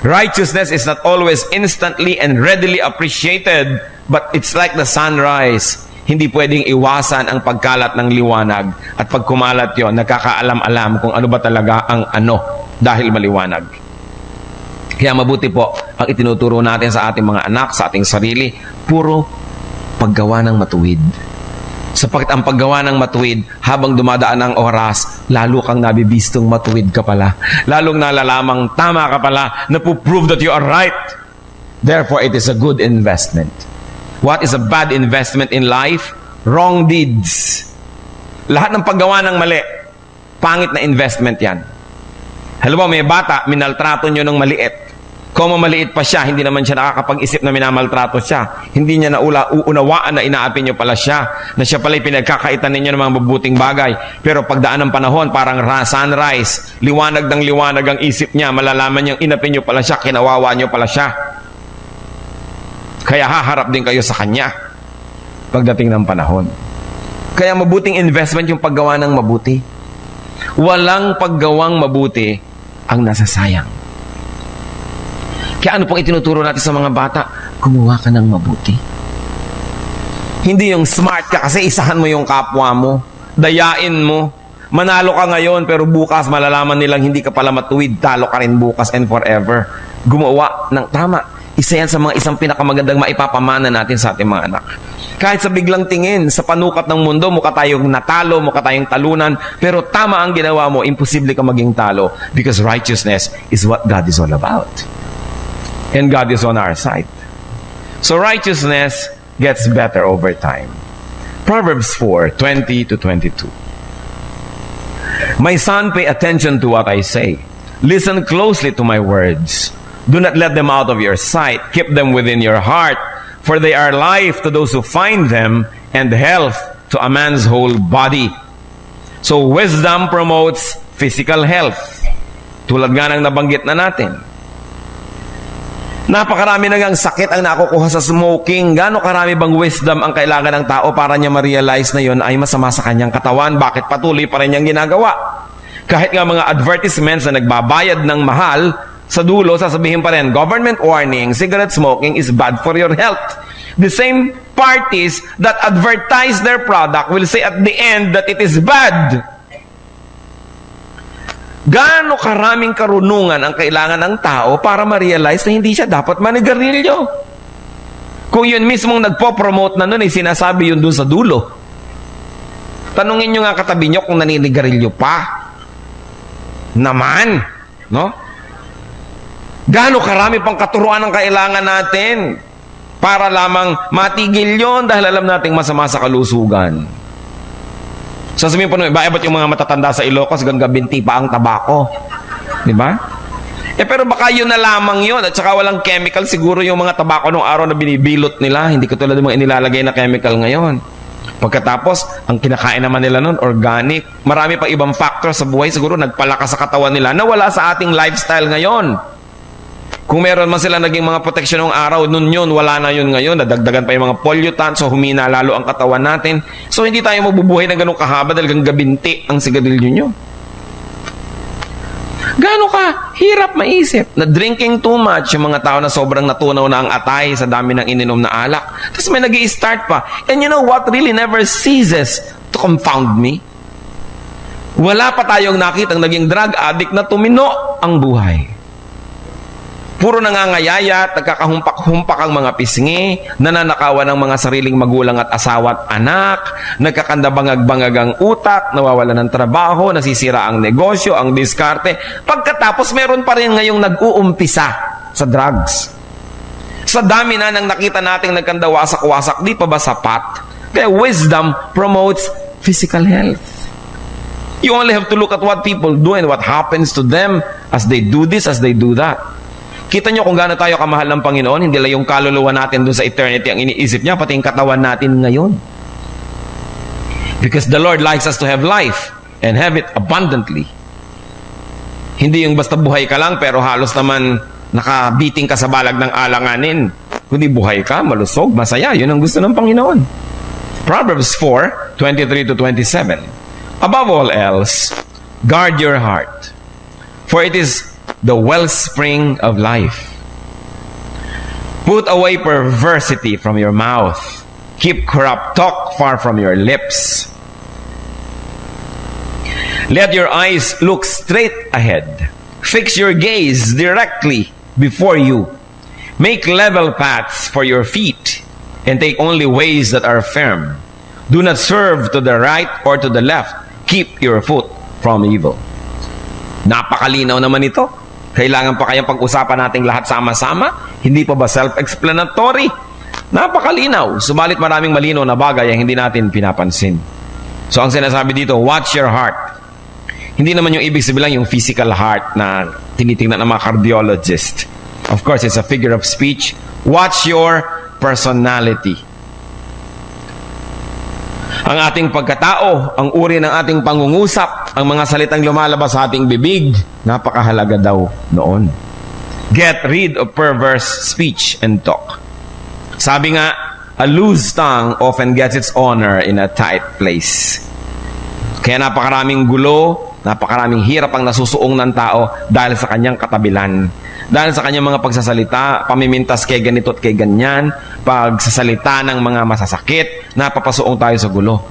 Righteousness is not always instantly and readily appreciated, but it's like the sunrise. Hindi pwedeng iwasan ang pagkalat ng liwanag. At pag kumalat yon, nakakaalam-alam kung ano ba talaga ang ano dahil maliwanag. Kaya mabuti po ang itinuturo natin sa ating mga anak, sa ating sarili, puro paggawa ng matuwid. Sapagkat ang paggawa ng matuwid, habang dumadaan ang oras, lalo kang nabibistong matuwid ka pala. Lalong nalalamang tama ka pala, na prove that you are right. Therefore, it is a good investment. What is a bad investment in life? Wrong deeds. Lahat ng paggawa ng mali, pangit na investment yan. Halimbawa, may bata, minaltrato nyo ng maliit. Kung maliit pa siya, hindi naman siya nakakapag-isip na minamaltrato siya. Hindi niya uunawaan na inaapi nyo pala siya, na siya pala pinagkakaitan ninyo ng mga mabuting bagay. Pero pagdaan ng panahon, parang sunrise, liwanag ng liwanag ang isip niya, malalaman niyang inapi nyo pala siya, kinawawa nyo pala siya. Kaya haharap din kayo sa kanya pagdating ng panahon. Kaya mabuting investment yung paggawa ng mabuti. Walang paggawang mabuti ang nasasayang. Kaya ano pong itinuturo natin sa mga bata? Gumawa ka ng mabuti. Hindi yung smart ka kasi isahan mo yung kapwa mo, dayain mo, manalo ka ngayon pero bukas malalaman nilang hindi ka pala matuwid, talo ka rin bukas and forever. Gumawa ng tama. Isa yan sa mga isang pinakamagandang maipapamana natin sa ating mga anak. Kahit sa biglang tingin, sa panukat ng mundo, mukha tayong natalo, mukha tayong talunan, pero tama ang ginawa mo, imposible ka maging talo because righteousness is what God is all about. And God is on our side. So righteousness gets better over time. Proverbs 4:20-22. My son, pay attention to what I say. Listen closely to my words. Do not let them out of your sight. Keep them within your heart, for they are life to those who find them and health to a man's whole body. So wisdom promotes physical health. Tulad nga ng nabanggit na natin. Napakarami nagang sakit ang nakukuha sa smoking. Gaano karami bang wisdom ang kailangan ng tao para niya ma-realize na yon ay masama sa kanyang katawan? Bakit patuloy pa rin niyang ginagawa? Kahit nga mga advertisements na nagbabayad ng mahal, sa dulo, sasabihin pa rin, government warning, cigarette smoking is bad for your health. The same parties that advertise their product will say at the end that it is bad. Gaano karaming karunungan ang kailangan ng tao para ma-realize na hindi siya dapat manigarilyo? Kung yun mismong nagpo-promote na nun, ay sinasabi yun dun sa dulo. Tanungin nyo nga katabi nyo kung naninigarilyo pa. Naman, no? Gaano karami pang katuruan ang kailangan natin para lamang matigil yon dahil alam nating masama sa kalusugan. Sasabihin po nung iba, ba't yung mga matatanda sa Ilocos gagabinti pa ang tabako? Di ba? Pero baka yun na lamang yun at saka walang chemical. Siguro yung mga tabako nung araw na binibilot nila, hindi katulad ng mga inilalagay na chemical ngayon. Pagkatapos, ang kinakain naman nila nun, organic. Marami pa ibang factor sa buhay, siguro nagpalakas sa katawan nila na wala sa ating lifestyle ngayon. Kung meron man sila naging mga proteksyon ng araw, nun yun, wala na yun ngayon. Nadagdagan pa yung mga pollutants, so humina lalo ang katawan natin. So hindi tayo mabubuhay ng ganun kahaba dahil gabinti ang sigarilyo nyo. Gaano ka hirap maisip na drinking too much, yung mga tao na sobrang natunaw na ang atay sa dami ng ininom na alak. Tapos may nag-i-start pa. And you know what really never ceases to confound me? Wala pa tayong nakitang naging drug addict na tumino ang buhay. Puro nangangayayat, nagkakahumpak-humpak ang mga pisngi, nananakawan ng mga sariling magulang at asawa at anak, nagkakandabangag-bangag ang utak, nawawala ng trabaho, nasisira ang negosyo, ang diskarte. Pagkatapos, meron pa rin ngayong nag-uumpisa sa drugs. Sa dami na nang nakita nating nagkandawasak-wasak, di pa ba sapat? Kaya wisdom promotes physical health. You only have to look at what people do and what happens to them as they do this, as they do that. Kita nyo kung gaano tayo kamahal ng Panginoon, hindi lang yung kaluluwa natin dun sa eternity ang iniisip niya, pati yung katawan natin ngayon. Because the Lord likes us to have life and have it abundantly. Hindi yung basta buhay ka lang pero halos naman nakabiting ka sa balag ng alanganin. Kundi buhay ka, malusog, masaya. Yun ang gusto ng Panginoon. Proverbs 4:23 to 27. Above all else, guard your heart, for it is the wellspring of life. Put away perversity from your mouth. Keep corrupt talk far from your lips. Let your eyes look straight ahead. Fix your gaze directly before you. Make level paths for your feet, and take only ways that are firm. Do not swerve to the right or to the left. Keep your foot from evil. Napakalinaw naman ito. Kailangan pa kayang pag-usapan nating lahat sama-sama? Hindi pa ba self-explanatory? Napakalinaw. Subalit maraming malinaw na bagay ang hindi natin pinapansin. So ang sinasabi dito, watch your heart. Hindi naman yung ibig sabihin yung physical heart na tinitingnan ng mga cardiologist. Of course, it's a figure of speech. Watch your personality. Ang ating pagkatao, ang uri ng ating pangungusap, ang mga salitang lumalabas sa ating bibig, napakahalaga daw noon. Get rid of perverse speech and talk. Sabi nga, a loose tongue often gets its honor in a tight place. Kaya napakaraming gulo, napakaraming hirap ang nasusuong ng tao dahil sa kanyang katabilan. Dahil sa kanyang mga pagsasalita, pamimintas kay ganito at kay ganyan, pagsasalita ng mga masasakit, napapasuong tayo sa gulo.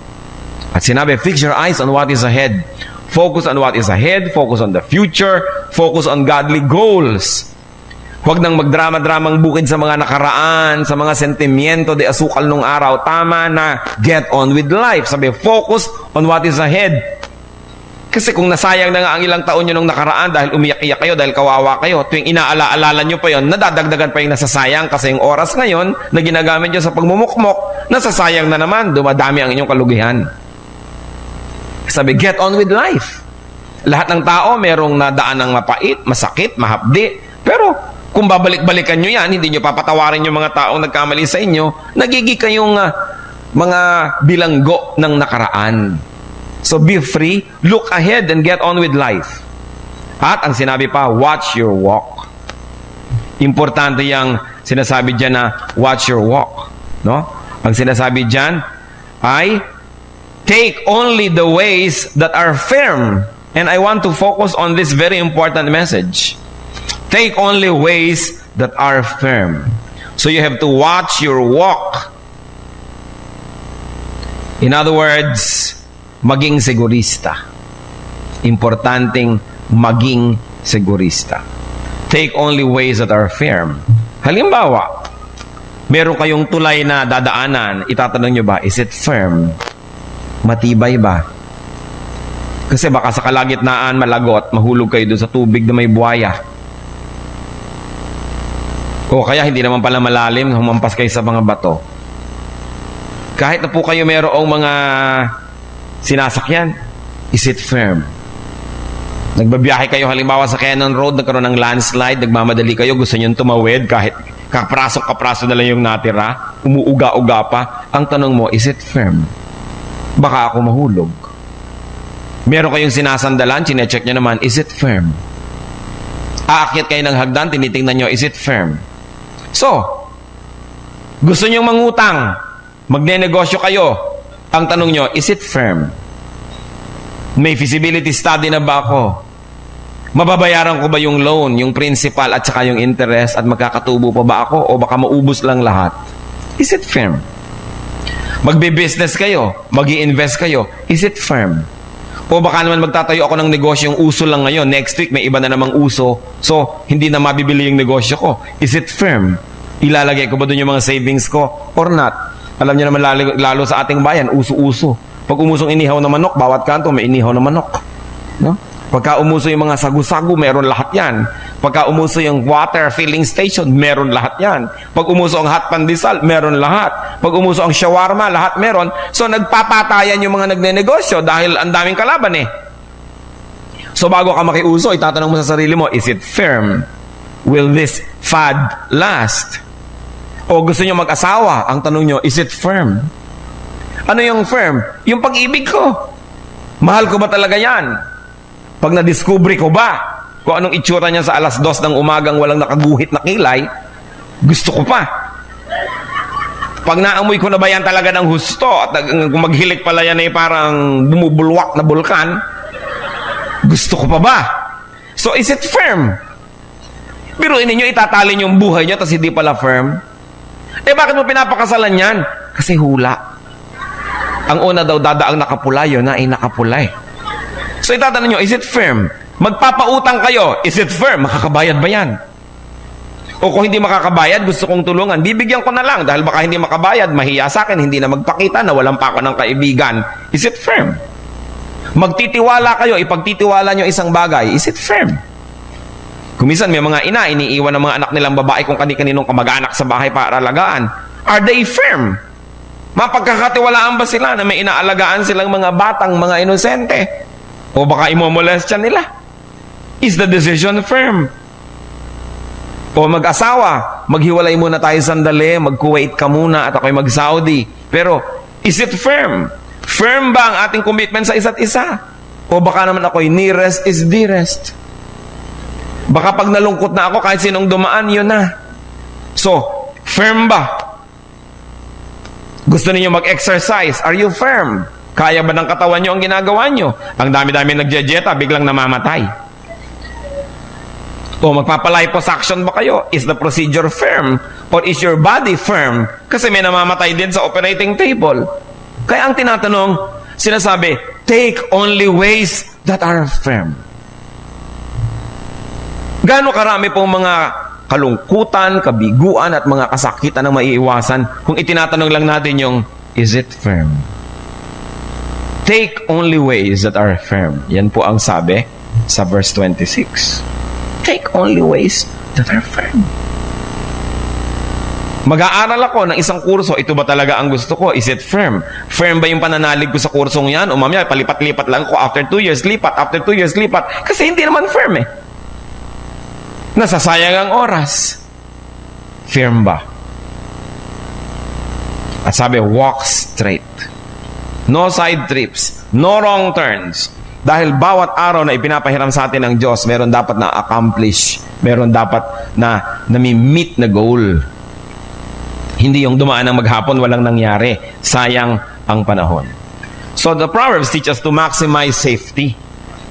At sinabi, fix your eyes on what is ahead. Focus on what is ahead, focus on the future, focus on godly goals. Huwag nang magdrama-dramang bukid sa mga nakaraan, sa mga sentimiento de asukal nung araw. Tama na, get on with life. Sabi, focus on what is ahead. Kasi kung nasayang na nga ang ilang taon nyo nung nakaraan dahil umiyak-iyak kayo, dahil kawawa kayo, tuwing inaala-alala nyo pa yon, nadadagdagan pa yung nasasayang kasi yung oras ngayon na ginagamit nyo sa pagmumukmok, nasasayang na naman, dumadami ang inyong kalugihan. Sabi, get on with life. Lahat ng tao merong nadaan ng mapait, masakit, mahapdi, pero kung babalik-balikan nyo yan, hindi nyo papatawarin yung mga taong nagkamali sa inyo, nagiging kayong mga bilanggo ng nakaraan. So be free, look ahead and get on with life. At ang sinabi pa, watch your walk. Importante yung sinasabi dyan na watch your walk. No? Ang sinasabi dyan ay take only the ways that are firm. And I want to focus on this very important message. Take only ways that are firm. So you have to watch your walk. In other words, maging segurista. Importanteng maging segurista. Take only ways that are firm. Halimbawa, meron kayong tulay na dadaanan, itatanong nyo ba, is it firm? Matibay ba? Kasi baka sa kalagitnaan malagot, mahulog kayo doon sa tubig na may buhaya. O kaya hindi naman pala malalim, humampas kayo sa mga bato. Kahit na po kayo merong mga sinasakyan, is it firm? Nagbabiyahe kayo halimbawa sa Cannon Road, nagkaroon ng landslide, nagmamadali kayo, gusto nyo tumawid kahit kapraso-kapraso na lang yung natira, umuuga-uga pa. Ang tanong mo, is it firm? Baka ako mahulog. Meron kayong sinasandalan, chinecheck nyo naman, is it firm? Aakyat kayo ng hagdan, tinitingnan nyo, is it firm? So, gusto nyo mangutang, magne-negosyo kayo, ang tanong nyo, is it firm? May feasibility study na ba ako? Mababayaran ko ba yung loan, yung principal at saka yung interest at magkakatubo pa ba ako o baka maubos lang lahat? Is it firm? Magbe-business kayo, magi-invest kayo, is it firm? O baka naman magtatayo ako ng negosyo, yung uso lang ngayon, next week may iba na namang uso, so hindi na mabibili yung negosyo ko. Is it firm? Ilalagay ko ba doon yung mga savings ko or not? Alam niyo naman lalo sa ating bayan, uso-uso. Pag umusong inihaw na manok, bawat kanto may inihaw na manok. No? Pagka umuso yung mga sagu-sagu, meron lahat yan. Pagka umuso yung water filling station, meron lahat yan. Pag umuso ang hot pandesal, meron lahat. Pag umuso ang shawarma, lahat meron. So nagpapatayan yung mga nagne-negosyo dahil ang daming kalaban eh. So bago ka makiuso, itatanong mo sa sarili mo, is it firm? Will this fad last? O gusto nyo mag-asawa, ang tanong nyo, is it firm? Ano yung firm? Yung pag-ibig ko. Mahal ko ba talaga yan? Pag na-discovery ko ba kung anong itsura niya sa alas 2 ng umagang walang nakaguhit na kilay, gusto ko pa. Pag naamoy ko na ba yan talaga ng husto at kung maghilik pala yan ay parang bumubulwak na bulkan, gusto ko pa ba? So is it firm? Biruin ninyo, itatalin yung buhay nyo tapos hindi pala firm. Eh bakit mo pinapakasalan yan? Kasi hula. Ang una daw dadaang nakapula, yun na ay nakapula eh. So itatanong nyo, is it firm? Magpapautang kayo, is it firm? Makakabayad ba yan? O kung hindi makakabayad, gusto kong tulungan, bibigyan ko na lang dahil baka hindi makabayad, mahiya sa akin, hindi na magpakita na walang pa ako ng kaibigan. Is it firm? Magtitiwala kayo, ipagtitiwala nyo isang bagay, is it firm? Kung minsan may mga ina, iniiwan ng mga anak nilang babae kung kani-kaninong kamag-anak sa bahay para alagaan. Are they firm? Mapagkakatiwalaan ba sila na may inaalagaan silang mga batang, mga inosente? O baka imomolestyan nila? Is the decision firm? O mag-asawa, maghiwalay muna tayo sandali, mag-Kuwait ka muna at ako'y mag-Saudi. Pero, is it firm? Firm ba ang ating commitment sa isa't isa? O baka naman ako'y nearest is dearest? Baka pag nalungkot na ako, kahit sinong dumaan, yun na. So, firm ba? Gusto niyo mag-exercise? Are you firm? Kaya ba ng katawan nyo ang ginagawa nyo? Ang dami-dami nagjejeta, biglang namamatay. O magpapaliposuction ba kayo? Is the procedure firm? Or is your body firm? Kasi may namamatay din sa operating table. Kaya ang tinatanong, sinasabi, take only ways that are firm. Gaano karami pong mga kalungkutan, kabiguan at mga kasakitan ang maiiwasan kung itinatanong lang natin yung, is it firm? Take only ways that are firm. Yan po ang sabi sa verse 26. Take only ways that are firm. Mag-aaral ako ng isang kurso, ito ba talaga ang gusto ko? Is it firm? Firm ba yung pananalig ko sa kursong yan? O mamaya, palipat-lipat lang ko. After 2 years, lipat. After 2 years, lipat. Kasi hindi naman firm eh. Nasasayang ang oras. Firm ba? At sabi, walk straight. No side trips. No wrong turns. Dahil bawat araw na ipinapahiram sa atin ng Diyos, meron dapat na accomplish. Meron dapat na nami-meet na goal. Hindi yung dumaan ng maghapon, walang nangyari. Sayang ang panahon. So the Proverbs teach us to maximize safety.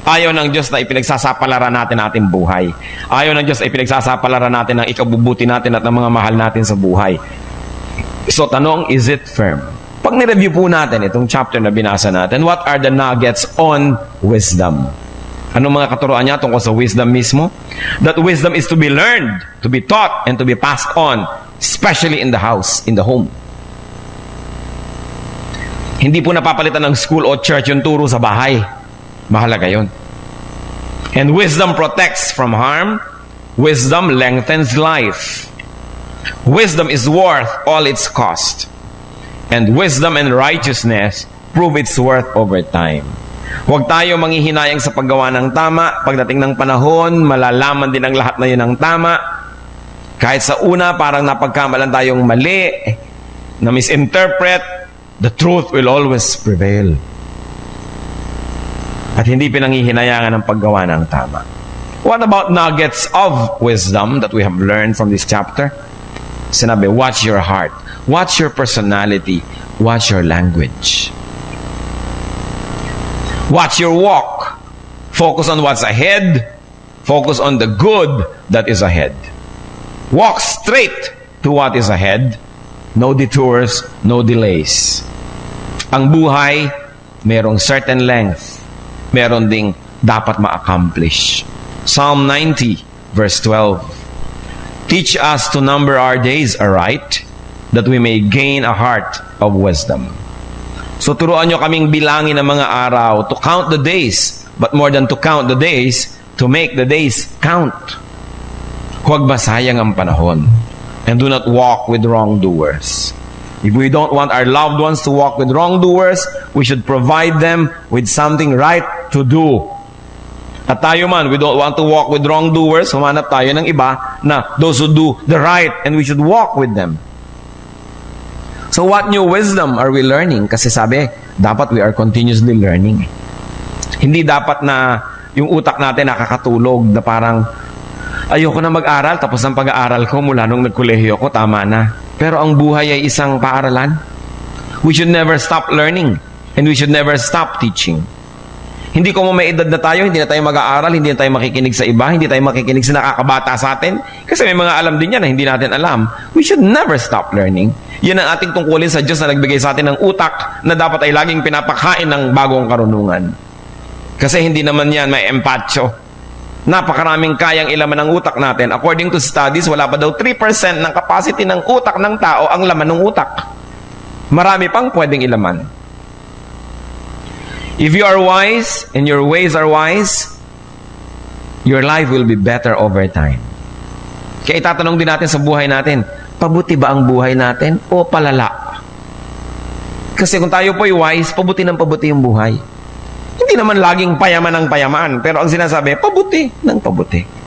Ayaw ng Diyos na ipinagsasapalaran natin ating buhay. Ayaw ng Diyos na ipinagsasapalaran natin ang ikabubuti natin at ng mga mahal natin sa buhay. So tanong, is it firm? Pag nireview po natin itong chapter na binasa natin, what are the nuggets on wisdom? Anong mga katuroan niya tungkol sa wisdom mismo? That wisdom is to be learned, to be taught, and to be passed on, especially in the house, in the home. Hindi po napapalitan ng school o church yung turo sa bahay. Mahalaga yun. And wisdom protects from harm. Wisdom lengthens life. Wisdom is worth all its cost. And wisdom and righteousness prove its worth over time. Huwag tayo manghihinayang sa paggawa ng tama. Pagdating ng panahon, malalaman din ang lahat na yun ng tama. Kahit sa una, parang napagkamalan tayong mali, na misinterpret, the truth will always prevail. At hindi pinanghihinayangan ng paggawa ng tama. What about nuggets of wisdom that we have learned from this chapter? Sinabi, watch your heart. Watch your personality. Watch your language. Watch your walk. Focus on what's ahead. Focus on the good that is ahead. Walk straight to what is ahead. No detours, no delays. Ang buhay, merong certain length. Meron ding dapat ma-accomplish. Psalm 90, verse 12. Teach us to number our days aright, that we may gain a heart of wisdom. So turuan nyo kaming bilangin ang mga araw, to count the days, but more than to count the days, to make the days count. Huwag masayang ang panahon. And do not walk with wrongdoers. If we don't want our loved ones to walk with wrongdoers, we should provide them with something right to do. At tayo man, we don't want to walk with wrongdoers, humanap tayo ng iba na those who do the right, and we should walk with them. So what new wisdom are we learning? Kasi sabi, dapat we are continuously learning. Hindi dapat na yung utak natin nakakatulog na parang ayoko na mag-aral tapos ang pag-aaral ko mula nung nagkolehiyo ko, tama na. Pero ang buhay ay isang paaralan. We should never stop learning and we should never stop teaching. Hindi ko may edad na tayo, hindi na tayo mag-aaral, hindi na tayo makikinig sa iba, hindi tayo makikinig sa nakakabata sa atin. Kasi may mga alam din yan na hindi natin alam. We should never stop learning. Yan ang ating tungkulin sa Diyos na nagbigay sa atin ng utak na dapat ay laging pinapakain ng bagong karunungan. Kasi hindi naman yan may empacho. Napakaraming kayang ilaman ng utak natin. According to studies, wala pa daw 3% ng capacity ng utak ng tao ang laman ng utak. Marami pang pwedeng ilaman. If you are wise and your ways are wise, your life will be better over time. Kaya itatanong din natin sa buhay natin, pabuti ba ang buhay natin o palala? Kasi kung tayo po ay wise, pabuti ng pabuti yung buhay. Hindi naman laging payaman ng payaman, pero ang sinasabi, pabuti ng pabuti.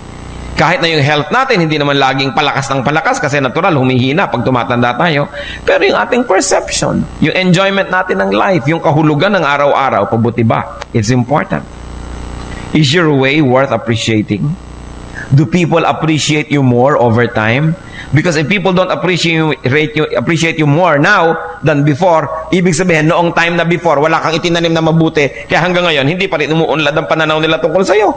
Kahit na yung health natin, hindi naman laging palakas ng palakas kasi natural, humihina pag tumatanda tayo. Pero yung ating perception, yung enjoyment natin ng life, yung kahulugan ng araw-araw, pabuti ba? It's important. Is your way worth appreciating? Do people appreciate you more over time? Because if people don't appreciate you more now than before, ibig sabihin, noong time na before, wala kang itinanim na mabuti, kaya hanggang ngayon, hindi pa rin umuunlad ang pananaw nila tungkol sa'yo.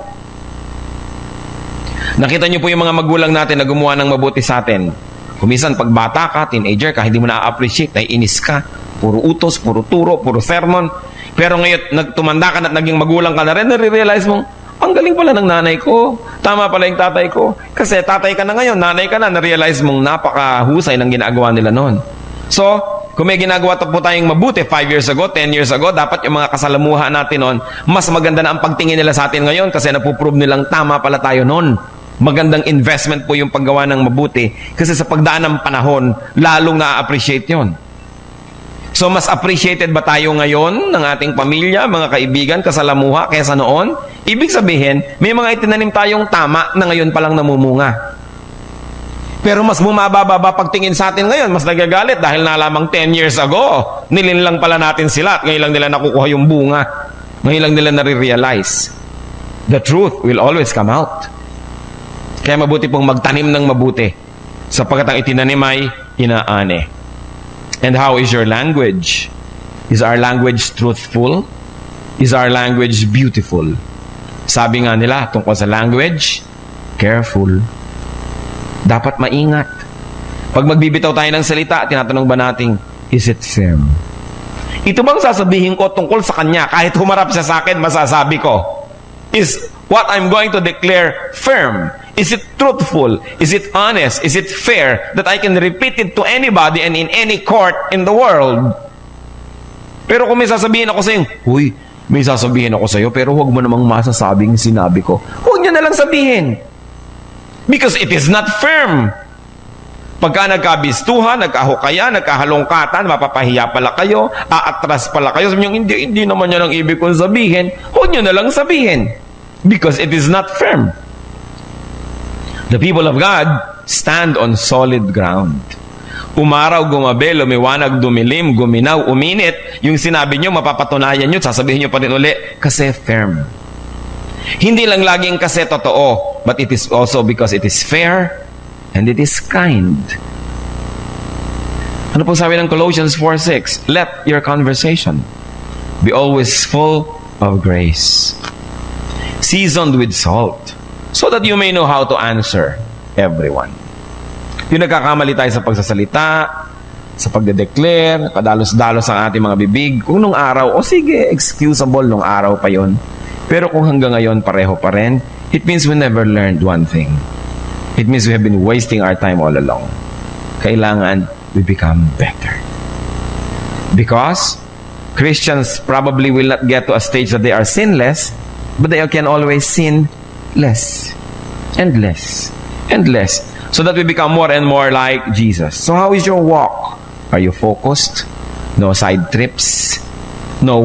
Nakita niyo po yung mga magulang natin na gumawa ng mabuti sa atin. Kumisan, pag bata ka, teenager ka, hindi mo na-appreciate, naiinis ka. Puro utos, puro turo, puro sermon. Pero ngayon, tumanda ka na at naging magulang ka na rin, nare-realize mong, ang galing pala ng nanay ko. Tama pala yung tatay ko. Kasi tatay ka na ngayon, nanay ka na, na-realize mong napakahusay ng ginagawa nila noon. So, kung may ginagawa po tayong mabuti 5 years ago, 10 years ago, dapat yung mga kasalamuha natin noon, mas maganda na ang pagtingin nila sa atin ngayon kasi napuprove nilang tama pala tayo noon. Magandang investment po yung paggawa ng mabuti kasi sa pagdaan ng panahon, lalong na-appreciate yon. So, mas appreciated ba tayo ngayon ng ating pamilya, mga kaibigan, kasalamuha, kaysa noon? Ibig sabihin, may mga itinanim tayong tama na ngayon palang namumunga. Pero mas bumababa pagtingin sa atin ngayon, mas nagagalit dahil nalamang 10 years ago, nilinlang pala natin sila at ngayon lang nila nakukuha yung bunga. Ngayon lang nila nare-realize. The truth will always come out. Kaya mabuti pong magtanim ng mabuti sapagkat ang itinanim ay inaane. And how is your language? Is our language truthful? Is our language beautiful? Sabi nga nila tungkol sa language, careful. Dapat maingat. Pag magbibitaw tayo ng salita, tinatanong ba natin, is it firm? Ito bang sasabihin ko tungkol sa kanya, kahit humarap siya sa akin, masasabi ko, is what I'm going to declare firm? Is it truthful? Is it honest? Is it fair that I can repeat it to anybody and in any court in the world? Pero kung may sasabihin ako sa iyo, huy, may sasabihin ako sa iyo, pero huwag mo namang masasabing sinabi ko. Huwag niyo na lang sabihin. Because it is not firm. Pagka nagkabistuhan, nagkahukaya, nagkahalongkatan, mapapahiya pala kayo, aatras pala kayo, sabi niyo, hindi naman yan ang ibig kong sabihin, huwag niyo na lang sabihin. Because it is not firm. The people of God stand on solid ground. Umaraw, gumabi, lumiwanag, dumilim, guminaw, uminit, yung sinabi nyo, mapapatunayan nyo, sasabihin nyo pa rin uli, kasi firm. Hindi lang laging kasi totoo, but it is also because it is fair and it is kind. Ano po sabi ng Colossians 4:6? Let your conversation be always full of grace, seasoned with salt, so that you may know how to answer everyone. Yung nagkakamali tayo sa pagsasalita, sa pagde-declare, kadalos-dalos ang ating mga bibig. Kung nung araw, sige, excusable nung araw pa yon. Pero kung hanggang ngayon pareho pa rin, it means we never learned one thing. It means we have been wasting our time all along. Kailangan we become better. Because Christians probably will not get to a stage that they are sinless, but they can always sin less and less and less, so that we become more and more like Jesus. So how is your walk? Are you focused? No side trips? No